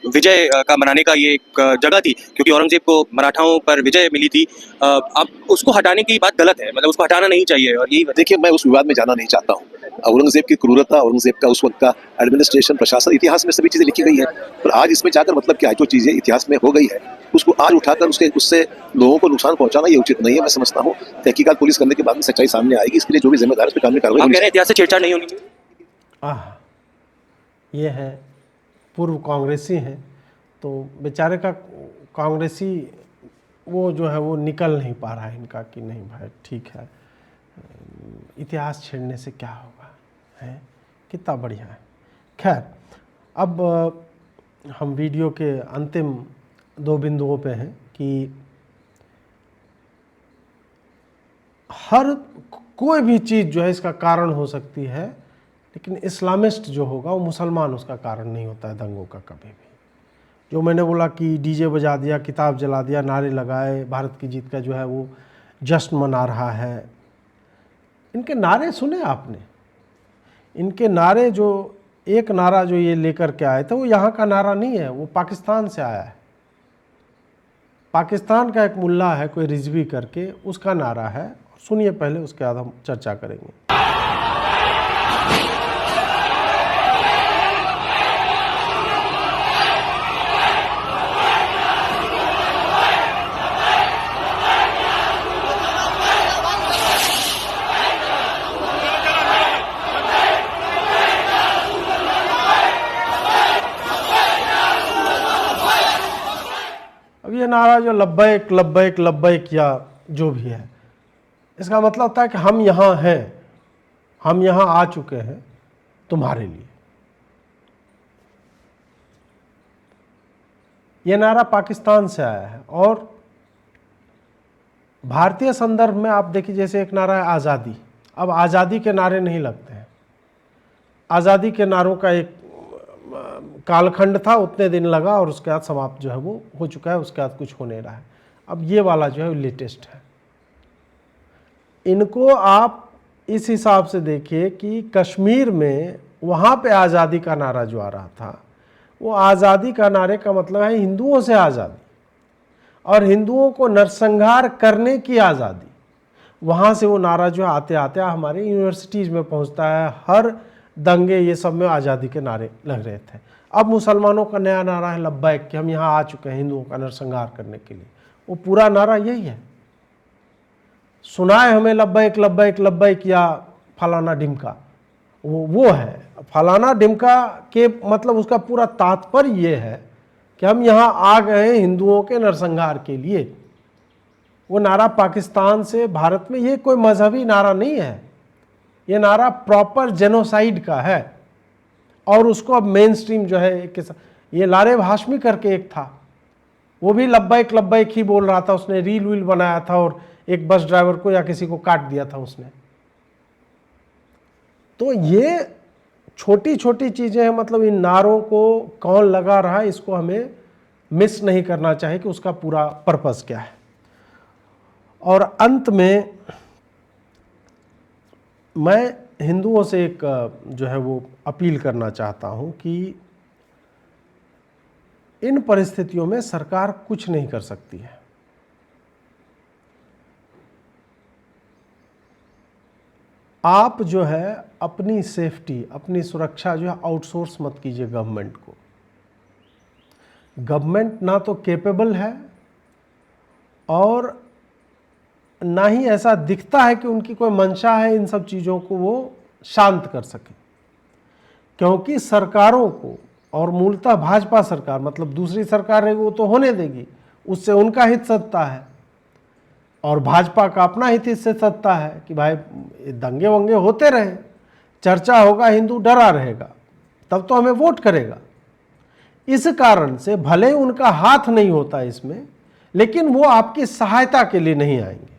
विजय का मनाने का ये एक जगह थी, क्योंकि औरंगजेब को मराठाओं पर विजय मिली थी, अब उसको हटाने की बात गलत है, मतलब उसको हटाना नहीं चाहिए। और यही देखिए, मैं उस विवाद में जाना नहीं चाहता हूँ। औरंगजेब की क्रूरता, औरंगजेब का उस वक्त का एडमिनिस्ट्रेशन, प्रशासन, इतिहास में सभी चीजें लिखी गई है, पर आज इसमें जाकर मतलब क्या है, जो चीजें इतिहास में हो गई है उसको आज उठाकर उससे लोगों को नुकसान पहुंचाना ये उचित नहीं है। मैं समझता हूँ तहकीकात पुलिस करने के बाद में सच्चाई सामने आएगी, इसके लिए जो भी जिम्मेदार है उस पर कानूनी कार्रवाई। आप कह रहे हैं इतिहास से छेड़छाड़ नहीं होनी चाहिए। ये है पूर्व कांग्रेसी हैं, तो बेचारे का कांग्रेसी वो जो है वो निकल नहीं पा रहा है इनका कि नहीं भाई ठीक है, इतिहास छेड़ने से क्या होगा, है कितना बढ़िया है। खैर, अब हम वीडियो के अंतिम 2 बिंदुओं पे हैं कि हर कोई भी चीज़ जो है इसका कारण हो सकती है, लेकिन इस्लामिस्ट जो होगा वो मुसलमान उसका कारण नहीं होता है दंगों का कभी भी। जो मैंने बोला कि डीजे बजा दिया, किताब जला दिया, नारे लगाए, भारत की जीत का जो है वो जश्न मना रहा है, इनके नारे सुने आपने? इनके नारे, जो एक नारा जो ये लेकर के आए थे वो यहाँ का नारा नहीं है, वो पाकिस्तान से आया है। पाकिस्तान का एक मुल्ला है कोई रिजवी करके, उसका नारा है। सुनिए पहले, उसके बाद हम चर्चा करेंगे। अब ये नारा जो लब्बैक लब्बैक लब्बैक या जो भी है, इसका मतलब होता है कि हम यहाँ हैं, हम यहाँ आ चुके हैं तुम्हारे लिए। ये नारा पाकिस्तान से आया है। और भारतीय संदर्भ में आप देखिए, जैसे एक नारा है आज़ादी। अब आज़ादी के नारे नहीं लगते हैं, आज़ादी के नारों का एक कालखंड था, उतने दिन लगा और उसके बाद समाप्त जो है वो हो चुका है, उसके बाद कुछ हो नहीं रहा है। अब ये वाला जो है वो लेटेस्ट है। इनको आप इस हिसाब से देखिए कि कश्मीर में वहाँ पे आज़ादी का नारा जो आ रहा था, वो आज़ादी का नारे का मतलब है हिंदुओं से आज़ादी और हिंदुओं को नरसंहार करने की आज़ादी। वहाँ से वो नारा जो है आते आते हमारे यूनिवर्सिटीज़ में पहुँचता है। हर दंगे ये सब में आज़ादी के नारे लग रहे थे। अब मुसलमानों का नया नारा है लब्बैक, कि हम यहाँ आ चुके हैं हिंदुओं का नरसंहार करने के लिए। वो पूरा नारा यही है, सुनाए हमें लब्बैक लब्बैक लब्बैक या फलाना ढिमका, वो है। फलाना ढिमका के मतलब उसका पूरा तात्पर्य ये है कि हम यहाँ आ गए हैं हिंदुओं के नरसंहार के लिए। वो नारा पाकिस्तान से भारत में, ये कोई मजहबी नारा नहीं है, ये नारा प्रॉपर जेनोसाइड का है। और उसको अब मेन स्ट्रीम जो है ये लारेब हाशमी करके एक था, वो भी लब्बैक लब्बैक ही बोल रहा था। उसने रील वील बनाया था और एक बस ड्राइवर को या किसी को काट दिया था उसने। तो ये छोटी छोटी चीज़ें हैं, मतलब इन नारों को कौन लगा रहा है इसको हमें मिस नहीं करना चाहिए कि उसका पूरा पर्पस क्या है। और अंत में मैं हिंदुओं से एक जो है वो अपील करना चाहता हूं कि इन परिस्थितियों में सरकार कुछ नहीं कर सकती है। आप जो है अपनी सेफ्टी, अपनी सुरक्षा जो है आउटसोर्स मत कीजिए गवर्नमेंट को। गवर्नमेंट ना तो कैपेबल है और ना ही ऐसा दिखता है कि उनकी कोई मंशा है इन सब चीज़ों को वो शांत कर सके। क्योंकि सरकारों को, और मूलतः भाजपा सरकार, मतलब दूसरी सरकार रहेगी वो तो होने देगी, उससे उनका हित सत्ता है, और भाजपा का अपना हित इससे सत्ता है कि भाई दंगे वंगे होते रहे, चर्चा होगा, हिंदू डरा रहेगा, तब तो हमें वोट करेगा। इस कारण से भले उनका हाथ नहीं होता इसमें, लेकिन वो आपकी सहायता के लिए नहीं आएंगे।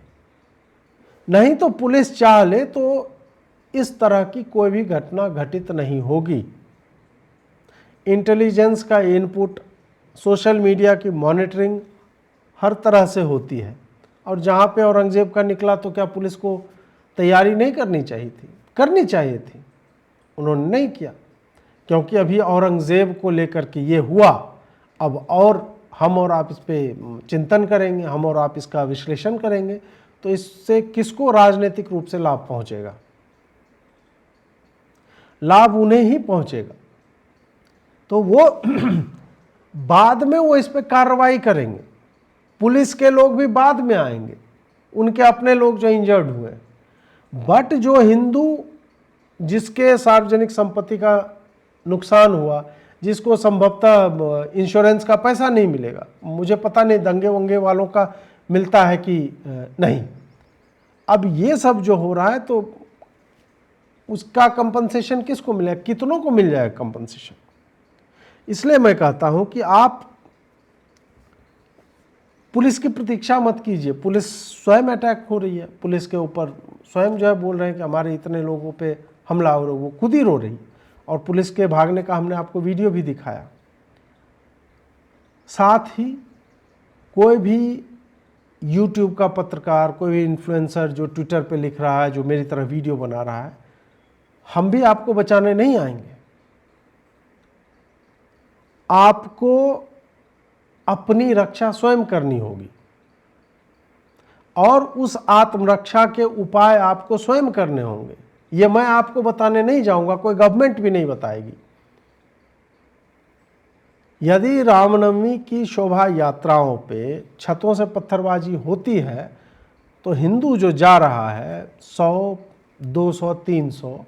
नहीं तो पुलिस चाह ले तो इस तरह की कोई भी घटना घटित नहीं होगी। इंटेलिजेंस का इनपुट, सोशल मीडिया की मॉनिटरिंग हर तरह से होती है। और जहाँ पे औरंगजेब का निकला तो क्या पुलिस को तैयारी नहीं करनी चाहिए थी? करनी चाहिए थी, उन्होंने नहीं किया। क्योंकि अभी औरंगजेब को लेकर के ये हुआ, अब और हम और आप इस पर चिंतन करेंगे, हम और आप इसका विश्लेषण करेंगे, तो इससे किसको राजनीतिक रूप से लाभ पहुंचेगा? लाभ उन्हें ही पहुंचेगा। तो वो बाद में वो इस पे कार्रवाई करेंगे, पुलिस के लोग भी बाद में आएंगे, उनके अपने लोग जो इंजर्ड हुए। बट जो हिंदू जिसके सार्वजनिक संपत्ति का नुकसान हुआ, जिसको संभवतः इंश्योरेंस का पैसा नहीं मिलेगा, मुझे पता नहीं दंगे वंगे वालों का मिलता है कि नहीं। अब ये सब जो हो रहा है तो उसका कंपनसेशन किसको मिलेगा? कितनों को मिल जाएगा कंपनसेशन? इसलिए मैं कहता हूं कि आप पुलिस की प्रतीक्षा मत कीजिए। पुलिस स्वयं अटैक हो रही है, पुलिस के ऊपर स्वयं जो है बोल रहे हैं कि हमारे इतने लोगों पे हमला हो रहा है, वो खुद ही रो रही। और पुलिस के भागने का हमने आपको वीडियो भी दिखाया। साथ ही कोई भी यूट्यूब का पत्रकार, कोई भी इन्फ्लुएंसर जो ट्विटर पे लिख रहा है, जो मेरी तरह वीडियो बना रहा है, हम भी आपको बचाने नहीं आएंगे। आपको अपनी रक्षा स्वयं करनी होगी और उस आत्मरक्षा के उपाय आपको स्वयं करने होंगे। ये मैं आपको बताने नहीं जाऊंगा, कोई गवर्नमेंट भी नहीं बताएगी। यदि रामनवमी की शोभा यात्राओं पे छतों से पत्थरबाजी होती है तो हिंदू जो जा रहा है 100, 200, 300,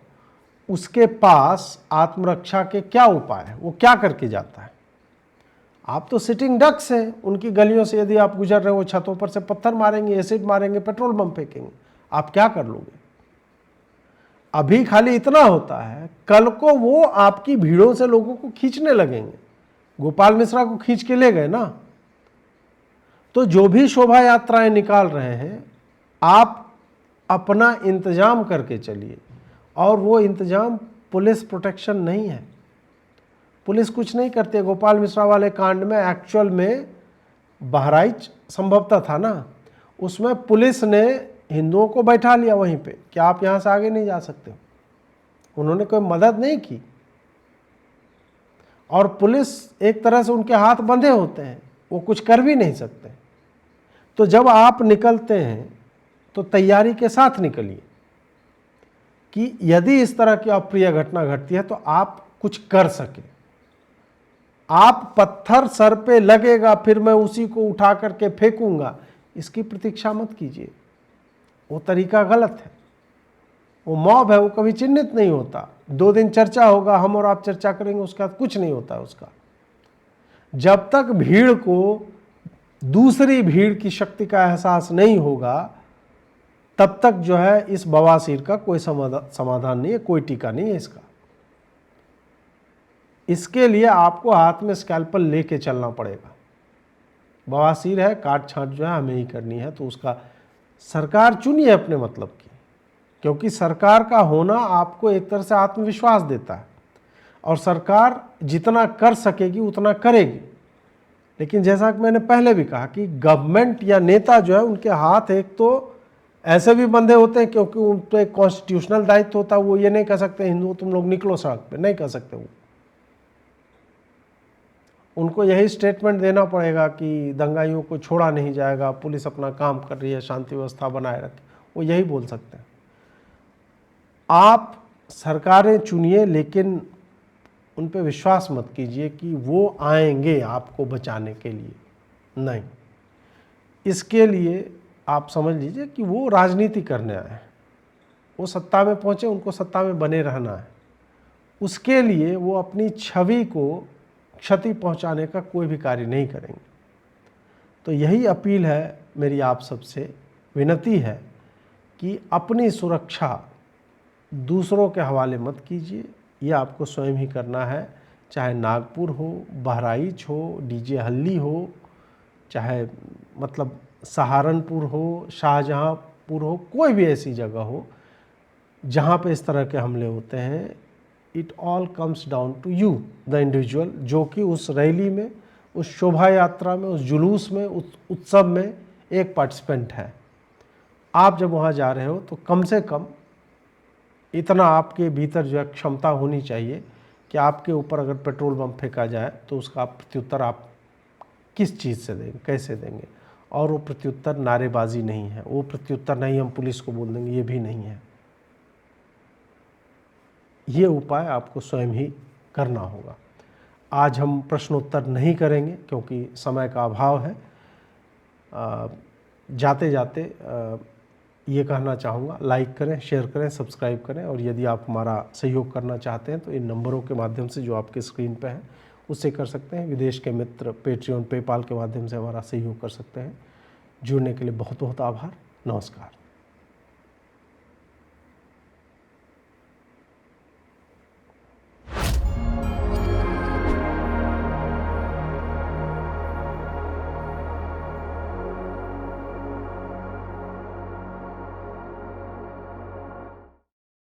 उसके पास आत्मरक्षा के क्या उपाय है? वो क्या करके जाता है? आप तो सिटिंग डक्स हैं। उनकी गलियों से यदि आप गुजर रहे हो, छतों पर से पत्थर मारेंगे, एसिड मारेंगे, पेट्रोल बम फेंकेंगे, आप क्या कर लोगे? अभी खाली इतना होता है, कल को वो आपकी भीड़ों से लोगों को खींचने लगेंगे। गोपाल मिश्रा को खींच के ले गए ना। तो जो भी शोभा यात्राएं निकाल रहे हैं, आप अपना इंतजाम करके चलिए। और वो इंतजाम पुलिस प्रोटेक्शन नहीं है। पुलिस कुछ नहीं करती है। गोपाल मिश्रा वाले कांड में एक्चुअल में बहराइच संभवतः था ना, उसमें पुलिस ने हिंदुओं को बैठा लिया वहीं पे कि आप यहाँ से आगे नहीं जा सकते। उन्होंने कोई मदद नहीं की। और पुलिस एक तरह से उनके हाथ बंधे होते हैं, वो कुछ कर भी नहीं सकते। तो जब आप निकलते हैं तो तैयारी के साथ निकलिए कि यदि इस तरह की अप्रिय घटना घटती है तो आप कुछ कर सके। आप पत्थर सर पे लगेगा फिर मैं उसी को उठा करके फेंकूंगा, इसकी प्रतीक्षा मत कीजिए, वो तरीका गलत है। वो मॉब है, वो कभी चिन्हित नहीं होता। 2 दिन चर्चा होगा, हम और आप चर्चा करेंगे, उसके बाद कुछ नहीं होता उसका। जब तक भीड़ को दूसरी भीड़ की शक्ति का एहसास नहीं होगा तब तक जो है इस बवासीर का कोई समाधान नहीं है, कोई टीका नहीं है इसका। इसके लिए आपको हाथ में स्कैल्पल लेके चलना पड़ेगा। बवासीर है, काट छांट जो है हमें ही करनी है, तो उसका सरकार चुनिए अपने मतलब की, क्योंकि सरकार का होना आपको एक तरह से आत्मविश्वास देता है और सरकार जितना कर सकेगी उतना करेगी। लेकिन जैसा कि मैंने पहले भी कहा कि गवर्नमेंट या नेता जो है उनके हाथ एक तो ऐसे भी बंधे होते हैं क्योंकि उन पर एक कॉन्स्टिट्यूशनल दायित्व होता है। वो ये नहीं कह सकते हिंदू तुम लोग निकलो सड़क पे, नहीं कह सकते। वो उनको यही स्टेटमेंट देना पड़ेगा कि दंगाइयों को छोड़ा नहीं जाएगा, पुलिस अपना काम कर रही है, शांति व्यवस्था बनाए रखे, वो यही बोल सकते हैं। आप सरकारें चुनिए लेकिन उन पे विश्वास मत कीजिए कि वो आएंगे आपको बचाने के लिए, नहीं। इसके लिए आप समझ लीजिए कि वो राजनीति करने आए हैं, वो सत्ता में पहुँचे, उनको सत्ता में बने रहना है। उसके लिए वो अपनी छवि को क्षति पहुंचाने का कोई भी कार्य नहीं करेंगे। तो यही अपील है मेरी आप सबसे, विनती है कि अपनी सुरक्षा दूसरों के हवाले मत कीजिए, ये आपको स्वयं ही करना है। चाहे नागपुर हो, बहराइच हो, डीजे हल्ली हो, चाहे मतलब सहारनपुर हो, शाहजहांपुर हो, कोई भी ऐसी जगह हो जहाँ पे इस तरह के हमले होते हैं, it all comes down to you the individual, जो कि उस रैली में, उस शोभा यात्रा में, उस जुलूस में, उस उत्सव में एक पार्टिसिपेंट है। आप जब वहाँ जा रहे हो तो कम से कम इतना आपके भीतर जो है क्षमता होनी चाहिए कि आपके ऊपर अगर पेट्रोल बम फेंका जाए तो उसका प्रत्युत्तर आप किस चीज़ से देंगे, कैसे देंगे। और वो प्रत्युत्तर नारेबाजी नहीं है, वो प्रत्युत्तर नहीं हम पुलिस को बोल देंगे, ये भी नहीं है। ये उपाय आपको स्वयं ही करना होगा। आज हम प्रश्नोत्तर नहीं करेंगे क्योंकि समय का अभाव है। जाते जाते ये कहना चाहूँगा, लाइक करें, शेयर करें, सब्सक्राइब करें, और यदि आप हमारा सहयोग करना चाहते हैं तो इन नंबरों के माध्यम से जो आपके स्क्रीन पे हैं उससे कर सकते हैं। विदेश के मित्र पेट्रियन, पेपाल के माध्यम से हमारा सहयोग कर सकते हैं। जुड़ने के लिए बहुत बहुत आभार। नमस्कार।